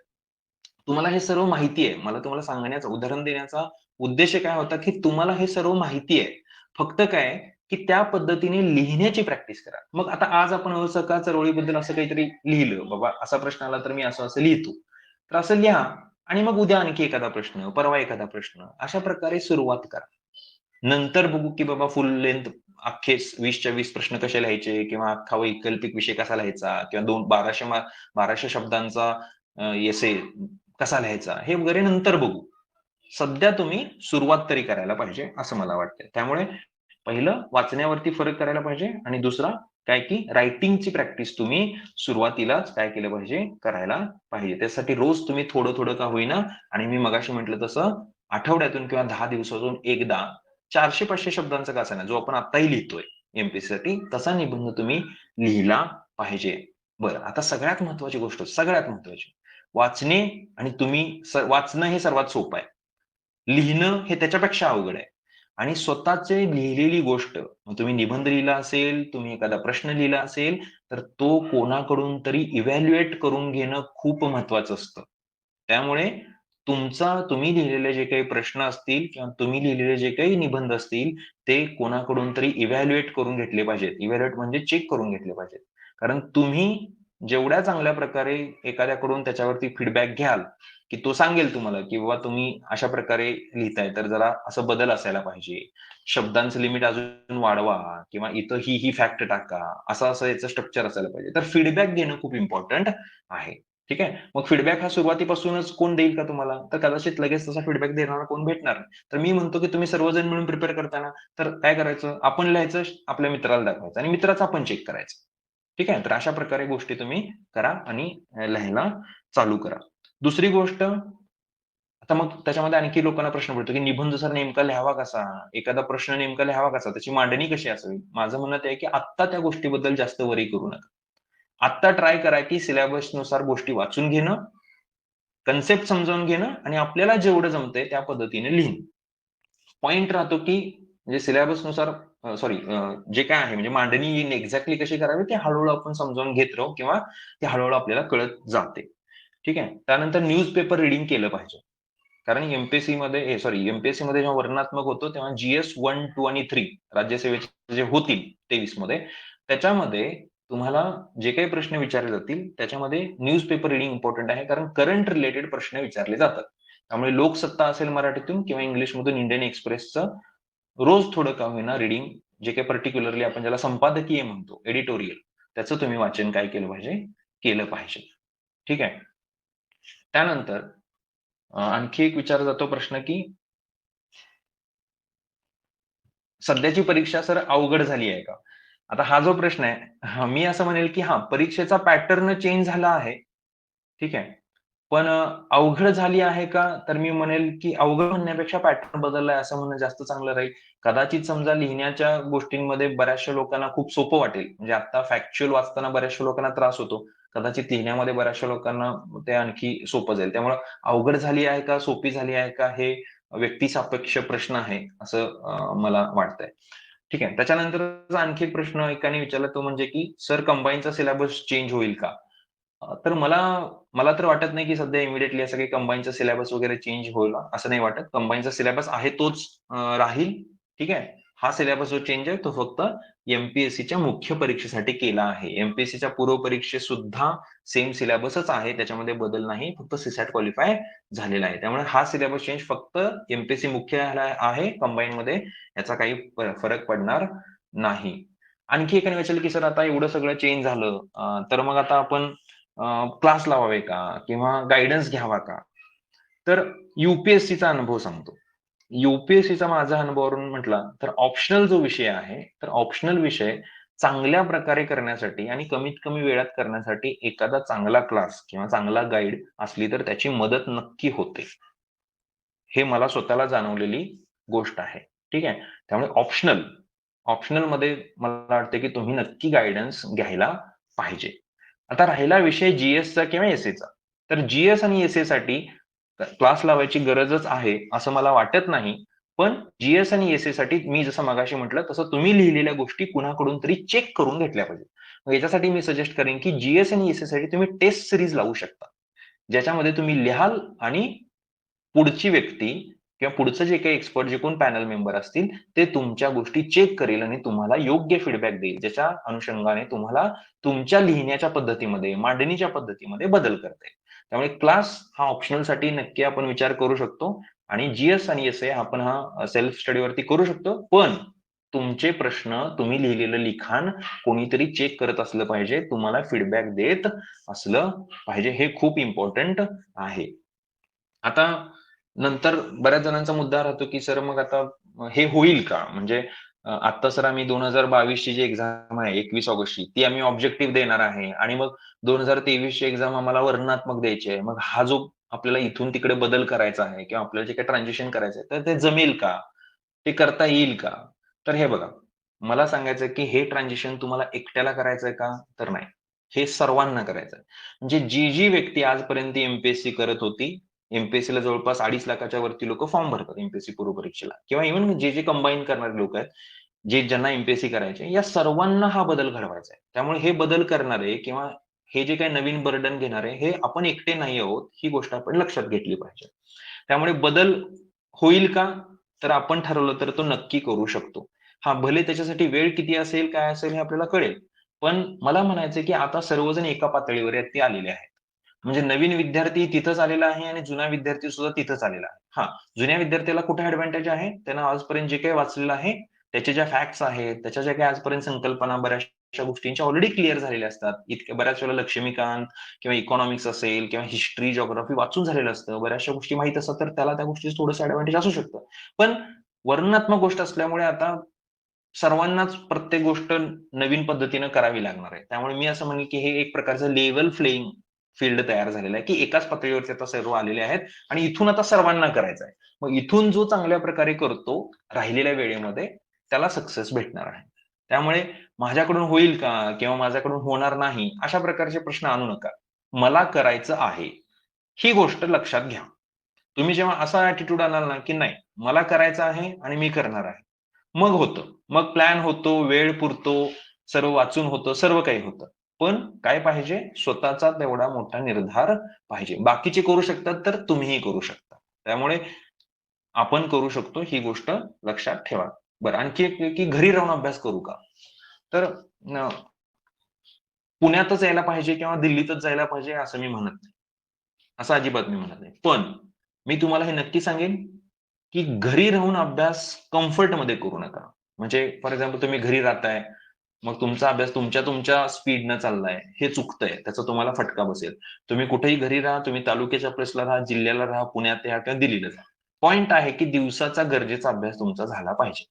तुम्हाला हे सर्व माहिती आहे. मला तुम्हाला सांगण्याचा, उदाहरण देण्याचा उद्देश काय होता, की तुम्हाला हे सर्व माहिती आहे. फक्त काय, की त्या पद्धतीने लिहिण्याची प्रॅक्टिस करा. मग आता आज आपण असहकार चळवळीबद्दल असं काहीतरी लिहिलं, बाबा असा प्रश्न आला तर मी असं-असं लिहितो. तर असं लिहा आणि मग उद्या आणखी एखादा प्रश्न, परवा एखादा प्रश्न, अशा प्रकारे सुरुवात करा. नंतर बघू, की बाबा फुल लेंथ अख्खे 20च्या 20 प्रश्न कसे लिहायचे किंवा अख्खा वैकल्पिक विषय कसा लिहायचा किंवा 1200 शब्दांचा एसे कसा लिहायचा, हे वगैरे नंतर बघू. सध्या तुम्ही सुरुवात तरी करायला पाहिजे, असं मला वाटतंय. त्यामुळे पहिलं वाचण्यावरती फरक करायला पाहिजे आणि दुसरा काय, की रायटिंगची प्रॅक्टिस तुम्ही सुरुवातीलाच काय केलं पाहिजे, करायला पाहिजे. त्यासाठी रोज तुम्ही थोडं-थोडं का होईना, आणि मी मगाशी म्हटलं तसं आठवड्यातून किंवा 10 दिवसातून एकदा 400-500 शब्दांचा का असेना, जो आपण आत्ताही लिहितोय एम-पी-एससीसाठी, तसा निबंध तुम्ही लिहिला पाहिजे. बरं, आता सगळ्यात महत्त्वाची वाचणे, आणि वाचणं हे सर्वात सोपं आहे. लिहिणं हे त्याच्यापेक्षा अवघड आहे. आणि स्वतःची लिहिलेली गोष्ट, मग तुम्ही निबंध लिहिला असेल, तुम्ही एखादा प्रश्न लिहिला असेल, तर तो कोणाकडून तरी इव्हॅल्युएट करून घेणं खूप महत्त्वाचं असतं. त्यामुळे तुम्ही लिहिलेले जे काही प्रश्न असतील किंवा तुम्ही लिहिलेले जे काही निबंध असतील, ते कोणाकडून तरी इव्हॅल्युएट करून घेतले पाहिजेत. इव्हॅल्युएट म्हणजे चेक करून घेतले पाहिजेत. कारण तुम्ही जेवढ्या चांगल्या प्रकारे एखाद्याकडून त्याच्यावरती फीडबॅक घ्याल, की तो सांगेल तुम्हाला, की बाबा तुम्ही अशा प्रकारे लिहिताय, तर जरा असं बदल असायला पाहिजे. शब्दांचं लिमिट अजून वाढवा किंवा इथं ही फॅक्ट टाका. असं याचं स्ट्रक्चर असायला पाहिजे. तर फीडबॅक घेणं खूप इम्पोर्टंट आहे. ठीक आहे. मग फीडबॅक हा सुरुवातीपासूनच कोण देईल का तुम्हाला? तर कदाचित लगेच तसा फीडबॅक देणारा कोण भेटणार नाही. तर मी म्हणतो, की तुम्ही सर्वजण मिळून प्रिपेअर करताना, तर काय करायचं? आपण लिहायचं, आपल्या मित्राला दाखवायचं आणि मित्राचं आपण चेक करायचं. ठीक आहे. तर अशा प्रकारे गोष्टी तुम्ही करा आणि लिहायला चालू करा. दुसरी गोष्ट, आता मग त्याच्यामध्ये आणखी लोकांना प्रश्न पडतो, की निबंध सर नेमका लिहावा कसा? एखादा प्रश्न नेमका लिहावा कसा? त्याची मांडणी कशी असावी? माझं म्हणणं ते आहे, की आत्ता त्या गोष्टीबद्दल जास्त वरी करू नका. आत्ता ट्राय करा, की सिलेबसनुसार गोष्टी वाचून घेणं, कन्सेप्ट समजावून घेणं आणि आपल्याला जेवढं जमतंय त्या पद्धतीने लिहिणं. पॉइंट राहतो, की म्हणजे सिलेबसनुसार सॉरी, जे काय आहे म्हणजे मांडणी एक्झॅक्टली कशी करावी ते हळू आपण समजावून घेत राहू किंवा ते हळू आपल्याला कळत जाते. ठीक आहे. त्यानंतर न्यूजपेपर रीडिंग केलं पाहिजे. कारण एम-पी-एस-सीमध्ये जेव्हा वर्णनात्मक होतो, तेव्हा जी-एस 1, 2 आणि 3 राज्यसेवेचे जे होतील 23 मध्ये, त्याच्यामध्ये तुम्हाला जे काही प्रश्न विचारले जातील, त्याच्यामध्ये न्यूजपेपर रीडिंग इम्पोर्टंट आहे. कारण करंट रिलेटेड प्रश्न विचारले जातात. त्यामुळे लोकसत्ता असेल मराठीतून किंवा इंग्लिशमधून इंडियन एक्सप्रेसचं रोज थोडं का होईना रीडिंग, जे काही पर्टिक्युलरली आपण ज्याला संपादकीय म्हणतो, एडिटोरियल, त्याचं तुम्ही वाचन काय केलं पाहिजे? केलं पाहिजे. ठीक आहे. त्यानंतर आणखी एक विचारला जातो प्रश्न, की सध्याची परीक्षा सर अवघड झाली आहे का? आता हा जो प्रश्न आहे, मी असं म्हणेल की परीक्षेचा पॅटर्न चेंज झाला आहे. ठीक आहे. पण अवघड झाली आहे का? तर मी म्हणेल की अवघड म्हणण्यापेक्षा पॅटर्न बदललाय असं म्हणणं जास्त चांगलं राहील. कदाचित समजा लिहिण्याच्या गोष्टींमध्ये बऱ्याचशा लोकांना खूप सोपं वाटेल. म्हणजे आता फॅक्च्युअल वाचताना बऱ्याचशा लोकांना त्रास होतो. कदाचित लिहिण्यामध्ये बऱ्याचशा लोकांना ते आणखी सोपं जाईल. त्यामुळं अवघड झाली आहे का, सोपी झाली आहे का, हे व्यक्तिसापेक्ष प्रश्न आहे, असं मला वाटतंय. ठीक आहे. त्याच्यानंतरचा आणखी एक प्रश्न एकाने विचारला तो म्हणजे की "सर कंबाईनचा सिलेबस चेंज होईल का?" तर मला मला तर वाटत नाही की सध्या इमिडिएटली असं काही कंबाईनचा सिलेबस वगैरे चेंज होईल असं नाही वाटत. कंबाईनचा सिलेबस आहे तोच राहील. ठीक आहे. हा सिलेबस जो चेंज आहे तो फक्त एम-पी-एस-सीच्या मुख्य परीक्षेसाठी केला आहे. एम-पी-एस-सीच्या पूर्व परीक्षेत सुद्धा सेम सिलेबसच आहे. त्याच्यामध्ये बदल नाही. फक्त सी-सॅट क्वालिफाय झालेला आहे. त्यामुळे हा सिलेबस चेंज फक्त एम-पी-एस-सी मुख्य आहे कंबाईनमध्ये याचा काही फरक पडणार नाही. आणखी एकाने विचारलं की "सर आता एवढं सगळं चेंज झालं तर मग आता आपण क्लास लावावे का? किंवा गाईडन्स घ्यावा का?" तर यू-पी-एस-सीचा अनुभव सांगतो. यू-पी-एस-सीचा माझ्या अनुभवावरून म्हटला तर ऑप्शनल जो विषय आहे, तर ऑप्शनल विषय चांगल्या प्रकारे करण्यासाठी आणि कमीत कमी वेळात करण्यासाठी एखादा चांगला क्लास किंवा चांगला गाईड असली तर त्याची मदत नक्की होते. हे मला स्वतःला जाणवलेली गोष्ट आहे. ठीक आहे. त्यामुळे ऑप्शनलमध्ये मला वाटतं की तुम्ही नक्की गाईडन्स घ्यायला पाहिजे. आता राहिला विषय जी-एसचा किंवा एस-एचा. तर जी-एस आणि एस-एसाठी क्लास लावायची गरजच आहे, असं मला वाटत नाही. पण जी-एस आणि एस-एसाठी मी जसं मगाशी म्हटलं, तसं तुम्ही लिहिलेल्या गोष्टी कुणाकडून तरी चेक करून घेतल्या पाहिजेत. मग याच्यासाठी मी सजेस्ट करेन, की जी-एस आणि एस-एसाठी तुम्ही टेस्ट सीरीज लावू शकता. ज्याच्यामध्ये तुम्ही लिहाल आणि पुढची व्यक्ती किंवा पुढचं जे काही एक्सपर्ट जे कोण पॅनल मेंबर असतील, ते तुमच्या गोष्टी चेक करेल आणि तुम्हाला योग्य फीडबॅक देईल. ज्याच्या अनुषंगाने तुम्हाला तुमच्या लिहिण्याच्या पद्धतीमध्ये, मांडणीच्या पद्धतीमध्ये बदल करता येईल. त्यामुळे क्लास हा ऑप्शनलसाठी नक्की आपण विचार करू शकतो आणि जी-एस आणि एस-ए आपण सेल्फ स्टडीवरती करू शकतो. पण तुमचे प्रश्न, तुम्ही लिहिलेलं लिखाण कोणीतरी चेक करत असलं पाहिजे. तुम्हाला फीडबॅक देत असलं पाहिजे. हे खूप इम्पोर्टंट आहे. आता नंतर बऱ्याच जणांचा मुद्दा राहतो, की सर मग आता हे होईल का? म्हणजे आता सर आम्ही 2022 ची जी एक्झाम आहे 21 ऑगस्टची, ती आम्ही ऑब्जेक्टिव्ह देणार आहे आणि मग 2023 ची एक्झाम आम्हाला वर्णनात्मक द्यायची आहे. मग हा जो आपल्याला इथून तिकडे बदल करायचा आहे किंवा आपल्याला जे काही ट्रान्झिशन करायचं आहे, तर ते जमेल का? ते करता येईल का? तर हे बघा, मला सांगायचं की हे ट्रान्झिशन तुम्हाला एकट्याला करायचंय का? तर नाही. हे सर्वांना करायचंय. म्हणजे जी व्यक्ती आजपर्यंत एम-पी-एस-सी करत होती, एम-पी-एस-सीला जवळपास 2.5 लाखाच्या वरती लोकं फॉर्म भरतात एम-पी-एस-सी पूर्व परीक्षेला किंवा इव्हन जे कंबाईन करणारे लोक आहेत, ज्यांना एम-पी-एस-सी करायचे, या सर्वांना हा बदल घडवायचा आहे. त्यामुळे हे बदल करणारे किंवा हे जे काही नवीन बर्डन घेणारे, हे आपण एकटे नाही आहोत, ही गोष्ट आपण लक्षात घेतली पाहिजे. त्यामुळे बदल होईल का? तर आपण ठरवलं तर तो नक्की करू शकतो. भले त्याच्यासाठी वेळ किती असेल, काय असेल हे आपल्याला कळेल. पण मला म्हणायचंय की आता सर्वजण एका पातळीवरती आलेले आहेत. म्हणजे नवीन विद्यार्थी तिथंच आलेला आहे आणि जुना विद्यार्थी सुद्धा तिथंच आलेला आहे. जुन्या विद्यार्थ्याला कुठे एडव्हांटेज आहे? त्यानं आजपर्यंत जे काही वाचलेलं आहे, त्याच्या ज्या फॅक्ट्स आहेत, त्याच्या ज्या काही आजपर्यंत संकल्पना बऱ्याचशा गोष्टींच्या ऑलरेडी क्लिअर झालेल्या असतात. इतक्या बऱ्याच वेळेला लक्ष्मीकांत किंवा इकॉनॉमिक्स असेल किंवा हिस्ट्री, जिओग्राफी वाचून झालेलं असतं. बऱ्याचशा गोष्टी माहीत असतात, तर त्याला त्या गोष्टीचं थोडंसं एडव्हांटेज असू शकतं. पण वर्णनात्मक गोष्ट असल्यामुळे आता सर्वांनाच प्रत्येक गोष्ट नवीन पद्धतीनं करावी लागणार आहे. त्यामुळे मी असं म्हणेल, की हे एक प्रकारचं लेव्हल प्लेइंग फील्ड तयार झालेलं आहे, की एकाच पातळीवरती आता सर्व आलेले आहेत आणि इथून आता सर्वांना करायचं आहे. मग इथून जो चांगल्या प्रकारे करतो, राहिलेल्या वेळेमध्ये त्याला सक्सेस भेटणार आहे. त्यामुळे माझ्याकडून होईल का? किंवा माझ्याकडून होणार नाही, अशा प्रकारचे प्रश्न आणू नका. मला करायचं आहे, ही गोष्ट लक्षात घ्या. तुम्ही जेव्हा असा ॲटिट्यूड आणाल ना, की नाही मला करायचं आहे आणि मी करणार आहे. मग होतं. मग प्लॅन होतो, वेळ पुरतो, सर्व वाचून होतं, सर्व काही होतं. पण काय पाहिजे? स्वतःचा तेवढा मोठा निर्धार पाहिजे. बाकीचे करू शकतात, तर तुम्हीही करू शकता. त्यामुळे आपण करू शकतो ही गोष्ट लक्षात ठेवा. बरं आणखी एक की घरी राहून अभ्यास करू का? तर अ, पुण्यातच यायला पाहिजे किंवा दिल्लीतच जायला पाहिजे असं मी म्हणत नाही. असं अजिबात मी म्हणत नाही. पण मी तुम्हाला हे नक्की सांगेन, की घरी राहून अभ्यास कम्फर्टमध्ये करू नका. म्हणजे फॉर एक्झाम्पल तुम्ही घरी राहताय, मग तुमचा अभ्यास तुमच्या स्पीडनं चाललाय, हे चुकतंय. त्याचा तुम्हाला फटका बसेल. तुम्ही कुठेही घरी राहा, तुम्ही तालुक्याच्या प्लेसला राहा, जिल्ह्याला राहा, पुण्यात या किंवा दिल्लीला जा. पॉइंट आहे, की दिवसाचा गरजेचा अभ्यास तुमचा झाला पाहिजे.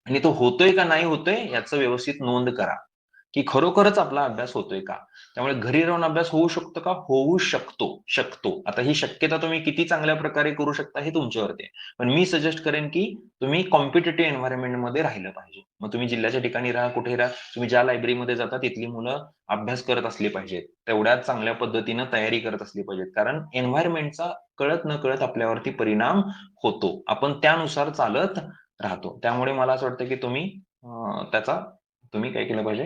आणि तो होतोय का नाही होतोय याचं व्यवस्थित नोंद करा, की खरोखरच आपला अभ्यास होतोय का? त्यामुळे घरी राहून अभ्यास होऊ शकतो का? होऊ शकतो. शकतो. आता ही शक्यता तुम्ही किती चांगल्या प्रकारे करू शकता हे तुमच्यावरती आहे. पण मी सजेस्ट करेन, की तुम्ही कॉम्पिटिटिव्ह एन्व्हायर्नमेंटमध्ये राहिलं पाहिजे. मग तुम्ही जिल्ह्याच्या ठिकाणी राहा, कुठेही राहा. तुम्ही ज्या लायब्ररीमध्ये जाता तिथली मुलं अभ्यास करत असली पाहिजेत. तेवढ्याच चांगल्या पद्धतीनं तयारी करत असली पाहिजेत. कारण एन्व्हायर्नमेंटचा कळत-नकळत आपल्यावरती परिणाम होतो. आपण त्यानुसार चालत राहतो. त्यामुळे मला असं वाटतं, की त्याचा तुम्ही काय केलं पाहिजे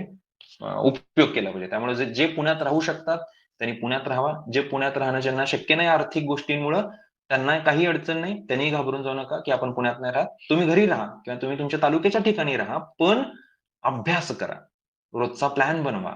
उपयोग केला पाहिजे. त्यामुळे जे पुण्यात राहू शकतात, त्यांनी पुण्यात राहावा. जे पुण्यात राहणं ज्यांना शक्य नाही आर्थिक गोष्टींमुळं, त्यांना काही अडचण नाही. त्यांनीही घाबरून जाऊ नका, की आपण पुण्यात नाही राहत. तुम्ही घरी राहा किंवा तुम्ही तुमच्या तालुक्याच्या ठिकाणी राहा, पण अभ्यास करा. रोजचा प्लॅन बनवा.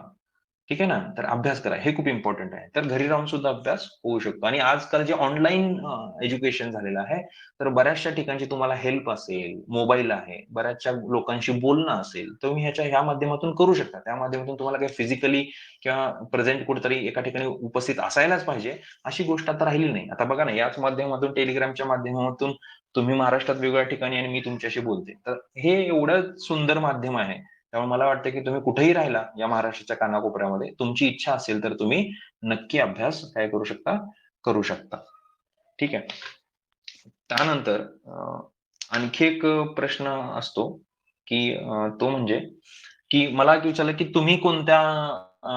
ठीक आहे ना? तर अभ्यास करा. हे खूप इम्पोर्टंट आहे. तर घरी राहून सुद्धा अभ्यास होऊ शकतो आणि आजकाल जे ऑनलाईन एज्युकेशन झालेलं आहे, तर बऱ्याचशा ठिकाणची तुम्हाला हेल्प असेल, मोबाईल आहे, बऱ्याचशा लोकांशी बोलणं असेल, तुम्ही ह्या माध्यमातून करू शकता. त्या माध्यमातून तुम्हाला काही फिजिकली किंवा प्रेझेंट कुठेतरी एका ठिकाणी उपस्थित असायलाच पाहिजे, अशी गोष्ट आता राहिली नाही. आता बघा ना, याच माध्यमातून Telegramच्या माध्यमातून तुम्ही महाराष्ट्रात वेगळ्या ठिकाणी आणि मी तुमच्याशी बोलते. तर हे एवढं सुंदर माध्यम आहे. त्यामुळे मला वाटतं, की तुम्ही कुठेही राहिला या महाराष्ट्राच्या कानाकोपऱ्यामध्ये, तुमची इच्छा असेल तर तुम्ही नक्की अभ्यास काय करू शकता? करू शकता. ठीक आहे. त्यानंतर आणखी एक प्रश्न असतो, की तो म्हणजे, की मला एक विचारलं, की तुम्ही कोणत्या अ,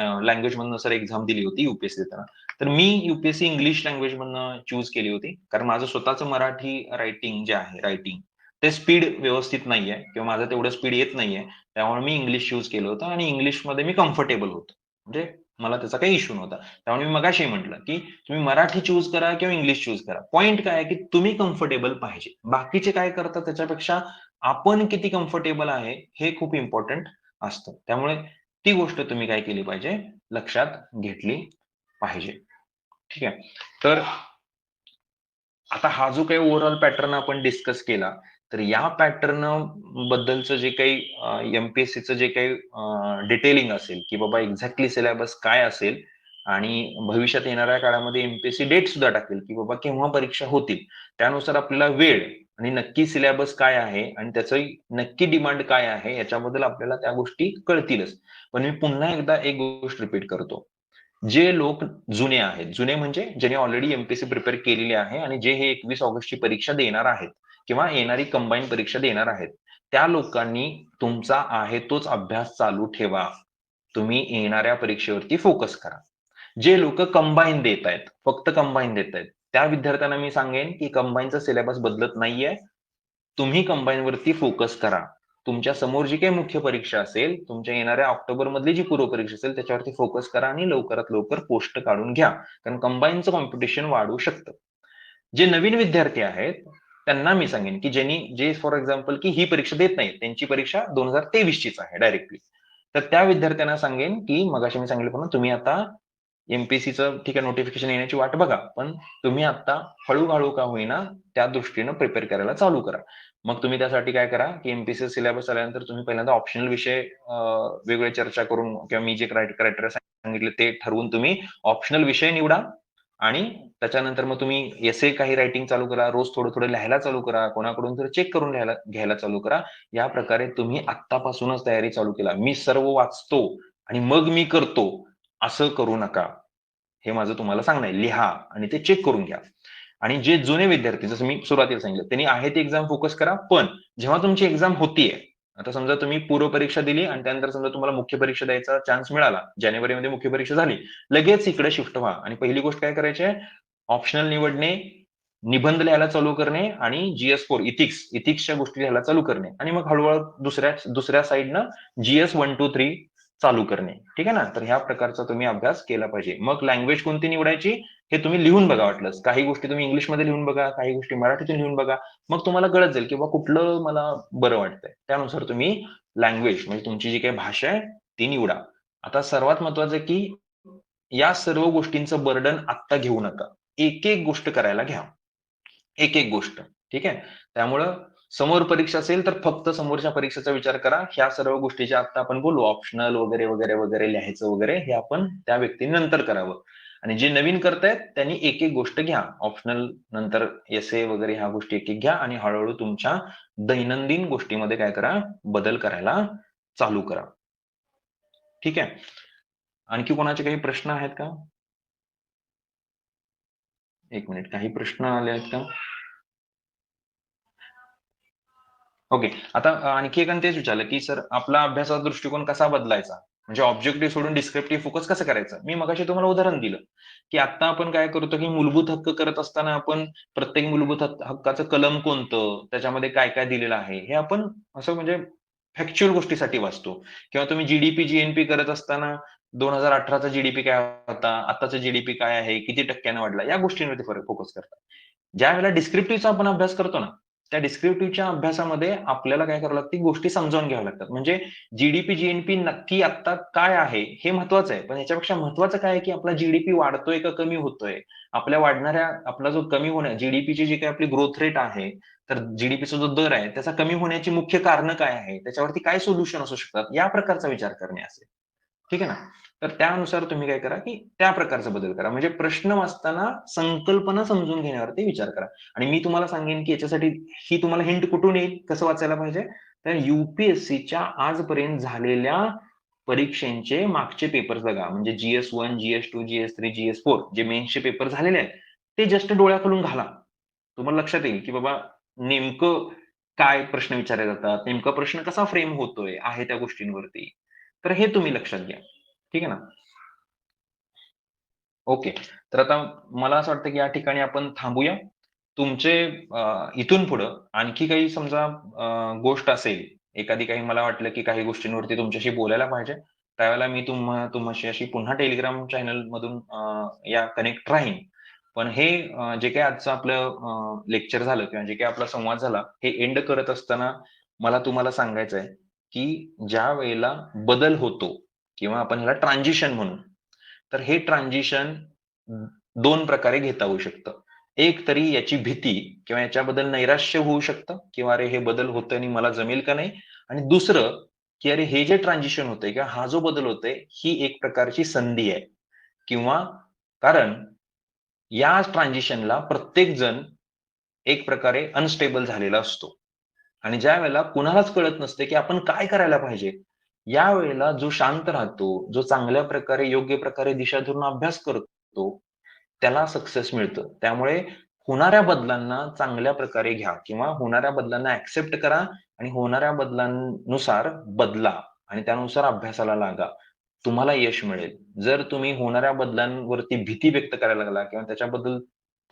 अ, लँग्वेजमधनं सर एक्झाम दिली होती यू-पी-एस-सी देताना? तर मी यू-पी-एस-सी इंग्लिश लँग्वेजमधनं चूज केली होती. कारण माझं स्वतःचं मराठी रायटिंग जे आहे, ते स्पीड व्यवस्थित नाहीये किंवा माझं तेवढं स्पीड येत नाहीये. त्यामुळे मी इंग्लिश चूज केलं होतं आणि इंग्लिशमध्ये मी कम्फर्टेबल होतो. म्हणजे मला त्याचा काही इश्यू नव्हता. त्यामुळे मी मगाशी म्हटलं, की तुम्ही मराठी चूज करा किंवा इंग्लिश चूज करा. पॉइंट काय आहे, की तुम्ही कम्फर्टेबल पाहिजे. बाकीचे काय करतात त्याच्यापेक्षा आपण किती कम्फर्टेबल आहे, हे खूप इम्पोर्टंट असतं. त्यामुळे ती गोष्ट तुम्ही काय केली पाहिजे, लक्षात घेतली पाहिजे. ठीक आहे. तर आता हा जो काही ओव्हरऑल पॅटर्न आपण डिस्कस केला, तर या पॅटर्न बद्दलचं जे काही एम-पी-एस-सीचं जे काही डिटेलिंग असेल, की बाबा एक्झॅक्टली सिलेबस काय असेल आणि भविष्यात येणाऱ्या काळामध्ये एम-पी-एस-सी डेट सुद्धा टाकेल, की बाबा केव्हा परीक्षा होतील. त्यानुसार आपल्याला वेळ आणि नक्की सिलेबस काय आहे आणि त्याचं नक्की डिमांड काय आहे, याच्याबद्दल आपल्याला त्या गोष्टी कळतीलच. पण मी पुन्हा एकदा एक गोष्ट रिपीट करतो. जे लोक जुने आहेत, जुने म्हणजे ज्यांनी ऑलरेडी एम-पी-एस-सी प्रिपेअर केलेली आहे आणि जे हे 21 ऑगस्टची परीक्षा देणार आहेत किंवा येणारी कंबाईन परीक्षा देणार आहेत, त्या लोकांनी तुमचा आहे तोच अभ्यास चालू ठेवा. तुम्ही येणाऱ्या परीक्षेवरती फोकस करा. जे लोकं कंबाईन देत आहेत, फक्त कंबाईन देत आहेत, त्या विद्यार्थ्यांना मी सांगेन, की कंबाईनचा सिलेबस बदलत नाहीये. तुम्ही कंबाईनवरती फोकस करा. तुमच्या समोर जी काही मुख्य परीक्षा असेल, तुमच्या येणाऱ्या ऑक्टोबरमधली जी पूर्व परीक्षा असेल, त्याच्यावरती फोकस करा आणि लवकरात लवकर पोस्ट काढून घ्या. कारण कंबाईनचं कॉम्पिटिशन वाढू शकतं. जे नवीन विद्यार्थी आहेत, त्यांना मी सांगेन, की जे फॉर एक्झाम्पल की ही परीक्षा देत नाहीत. त्यांची परीक्षा 2023 चीच आहे डायरेक्टली. तर त्या विद्यार्थ्यांना सांगेन, की मगाशी मी सांगितल्याप्रमाणे तुम्ही आता एम-पी-एस-सीचं ठीक आहे नोटिफिकेशन येण्याची वाट बघा. पण तुम्ही आता हळू-हळू का होईना त्या दृष्टीनं प्रिपेअर करायला चालू करा. मग तुम्ही त्यासाठी काय करा, की एम-पी-एस-सी सिलेबस आल्यानंतर तुम्ही पहिल्यांदा ऑप्शनल विषय वेगळे चर्चा करून किंवा मी जे क्रायटेरिया सांगितले ते ठरवून तुम्ही ऑप्शनल विषय निवडा आणि त्याच्यानंतर मग तुम्ही एसे काही रायटिंग चालू करा. रोज थोडं-थोडं लिहायला चालू करा. कोणाकडून तर चेक करून घ्यायला चालू करा. या प्रकारे तुम्ही आत्तापासूनच तयारी चालू केला. मी सर्व वाचतो आणि मग मी करतो, असं करू नका. हे माझं तुम्हाला सांगणं आहे. लिहा आणि ते चेक करून घ्या. आणि जे जुने विद्यार्थी जसं मी सुरुवातीला सांगितलं, त्यांनी आहे ती एक्झाम फोकस करा. पण जेव्हा तुमची एक्झाम होतीये, आता समजा तुम्ही पूर्व परीक्षा दिली आणि त्यानंतर समजा तुम्हाला मुख्य परीक्षा द्यायचा चान्स मिळाला. जानेवारीमध्ये मुख्य परीक्षा झाली. लगेच इकडे शिफ्ट व्हा आणि पहिली गोष्ट काय करायची आहे, ऑप्शनल निवडणे, निबंध लिहायला चालू करणे आणि जी-एस-4 इथिक्सच्या गोष्टी लिहायला चालू करणे आणि मग हळू-हळू दुसऱ्या साइडनं जी-एस 1, 2, 3 चालू करणे. ठीक आहे ना? तर ह्या प्रकारचा तुम्ही अभ्यास केला पाहिजे. मग लँग्वेज कोणती निवडायची हे तुम्ही लिहून बघा वाटलंस. काही गोष्टी तुम्ही इंग्लिशमध्ये लिहून बघा, काही गोष्टी मराठीतून लिहून बघा. मग तुम्हाला कळत जाईल, की बाबा कुठलं मला बरं वाटतंय. त्यानुसार तुम्ही लँग्वेज म्हणजे तुमची जी काही भाषा आहे ती निवडा. आता सर्वात महत्वाचं आहे, की या सर्व गोष्टींचं बर्डन आत्ता घेऊ नका. एक-एक गोष्ट करायला घ्या. एक-एक गोष्ट. ठीक आहे. त्यामुळं समोर परीक्षा असेल, तर फक्त समोरच्या परीक्षेचा विचार करा. ह्या सर्व गोष्टी ज्या आत्ता आपण बोललो ऑप्शनल वगैरे, वगैरे, वगैरे लिहायचं वगैरे, हे आपण त्या व्यक्तीने नंतर करावं. आणि जे नवीन करतायत त्यांनी एक एक गोष्ट घ्या. ऑप्शनल नंतर एसे वगैरे ह्या गोष्टी एक एक घ्या आणि हळूहळू तुमच्या दैनंदिन गोष्टीमध्ये काय करा, बदल करायला चालू करा. ठीक आहे. आणखी कोणाचे काही प्रश्न आहेत का? एक मिनिट, काही प्रश्न आले आहेत का? ओके. आता आणखी एकाने तेच विचारलं, की सर आपला अभ्यासाचा दृष्टिकोन कसा बदलायचा? म्हणजे ऑब्जेक्टिव्ह सोडून डिस्क्रिप्टिव्ह फोकस कसं करायचं? मी मगाशी तुम्हाला उदाहरण दिलं, की आता आपण काय करतो, की मूलभूत हक्क करत असताना आपण प्रत्येक मूलभूत हक्काचं कलम कोणतं, त्याच्यामध्ये काय-काय दिलेलं आहे, हे आपण असं म्हणजे फॅक्च्युअल गोष्टीसाठी वाचतो. किंवा तुम्ही जी-डी-पी, जी-एन-पी करत असताना 2018चा जी-डी-पी काय होता, आत्ताचा जी-डी-पी काय आहे, किती टक्क्याने वाढला, या गोष्टींवरती फोकस करता. ज्यावेळेला डिस्क्रिप्टिव्हचा आपण अभ्यास करतो ना, त्या डिस्क्रिप्टिव्हच्या अभ्यासामध्ये आपल्याला काय करावं लागतं, गोष्टी समजावून घ्याव्या लागतात. म्हणजे जी-डी-पी, जी-एन-पी नक्की आत्ता काय आहे, हे महत्वाचं आहे. पण ह्याच्यापेक्षा महत्वाचं काय आहे, की आपला जी-डी-पी वाढतोय का कमी होतोय? आपला जो कमी होण्या जी-डी-पीची जी काही आपली ग्रोथ रेट आहे, तर जी-डी-पीचा जो दर आहे, त्याचा कमी होण्याची मुख्य कारणं काय आहे? त्याच्यावरती काय सोल्युशन असू शकतात? या प्रकारचा विचार करणे असेल. ठीक आहे ना? तर त्यानुसार तुम्ही काय करा, की त्या प्रकारचा बदल करा. म्हणजे प्रश्न वाचताना संकल्पना समजून घेण्यावरती विचार करा. आणि मी तुम्हाला सांगेन, की याच्यासाठी ही तुम्हाला हिंट कुठून येईल, कसं वाचायला पाहिजे? तर यू-पी-एस-सीच्या आजपर्यंत झालेल्या परीक्षांचे मागचे पेपर्स बघा. म्हणजे GS1, GS2, GS3, GS4 जे मेन्सचे पेपर झालेले आहेत, ते जस्ट डोळ्याखालून घाला. तुम्हाला लक्षात येईल, की बाबा नेमकं काय प्रश्न विचारले जातात, नेमका प्रश्न कसा फ्रेम होतोय, आहे त्या गोष्टींवरती. तर हे तुम्ही लक्षात घ्या. ठीक आहे ना? ओके. तर आता मला असं वाटतं, की या ठिकाणी आपण थांबूया. तुमचे इथून पुढं आणखी काही समजा गोष्ट असेल, एखादी काही मला वाटलं, की काही गोष्टींवरती तुमच्याशी बोलायला पाहिजे, त्यावेळेला मी तुमच्याशी पुन्हा Telegram चॅनलमधून या कनेक्ट राहीन. पण हे जे काही आजचं आपलं लेक्चर झालं किंवा जे काही आपला संवाद झाला, हे एंड करत असताना मला तुम्हाला सांगायचं आहे, की ज्यावेळेला बदल होतो किंवा आपण ह्याला ट्रान्झिशन म्हणू. तर हे ट्रान्झिशन 2 प्रकारे घेता येऊ शकतं. एक तरी याची भीती किंवा याच्याबद्दल नैराश्य होऊ शकतं किंवा अरे हे बदल होतोय आणि मला जमेल का नाही? आणि दुसरं, की अरे हे जे ट्रान्झिशन होतंय किंवा हा जो बदल होतोय, ही एक प्रकारची संधी आहे किंवा कारण या ट्रान्झिशनला प्रत्येक जण एक प्रकारे अनस्टेबल झालेला असतो. आणि ज्यावेळेला कुणालाच कळत नसते, की आपण काय करायला पाहिजे? यावेळेला जो शांत राहतो, जो चांगल्या प्रकारे, योग्य प्रकारे दिशाधरून अभ्यास करतो, त्याला सक्सेस मिळतं. त्यामुळे होणाऱ्या बदलांना चांगल्या प्रकारे घ्या किंवा होणाऱ्या बदलांना एक्सेप्ट करा आणि होणाऱ्या बदलांनुसार बदला आणि त्यानुसार अभ्यासाला लागा. तुम्हाला यश मिळेल. जर तुम्ही होणाऱ्या बदलांवरती भीती व्यक्त करायला लागला किंवा त्याच्याबद्दल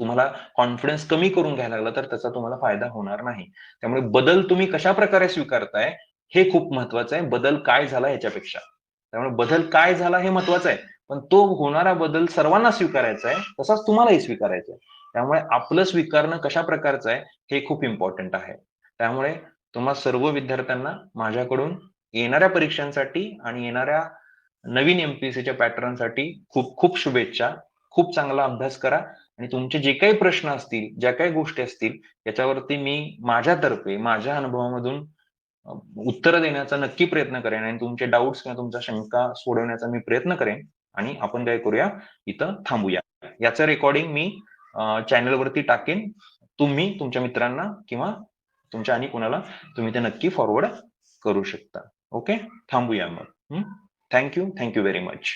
तुम्हाला कॉन्फिडन्स कमी करून घ्यायला लागला, तर त्याचा तुम्हाला फायदा होणार नाही. त्यामुळे बदल तुम्ही कशाप्रकारे स्वीकारताय, हे खूप महत्वाचं आहे, बदल काय झाला ह्याच्यापेक्षा. त्यामुळे बदल काय झाला हे महत्वाचं आहे. पण तो होणारा बदल सर्वांना स्वीकारायचा आहे, तसाच तुम्हालाही स्वीकारायचा आहे. त्यामुळे आपलं स्वीकारणं कशा प्रकारचं आहे, हे खूप इम्पोर्टंट आहे. त्यामुळे तुम्हा सर्व विद्यार्थ्यांना माझ्याकडून येणाऱ्या परीक्षांसाठी आणि येणाऱ्या नवीन एम-पी-एस-सीच्या पॅटर्नसाठी खूप खूप शुभेच्छा. खूप चांगला अभ्यास करा आणि तुमचे जे काही प्रश्न असतील, ज्या काही गोष्टी असतील, याच्यावरती मी माझ्यातर्फे, माझ्या अनुभवामधून अ, उत्तरं देण्याचा नक्की प्रयत्न करेन आणि तुमचे डाउट्स किंवा तुमच्या शंका सोडवण्याचा मी प्रयत्न करेन आणि आपण काय करूया, इथं थांबूया. याचं रेकॉर्डिंग मी चॅनलवरती टाकेन. तुम्ही तुमच्या मित्रांना किंवा तुमच्या आणि कोणाला तुम्ही ते नक्की फॉरवर्ड करू शकता. ओके? थांबूया मग. Thank you. Thank you very much.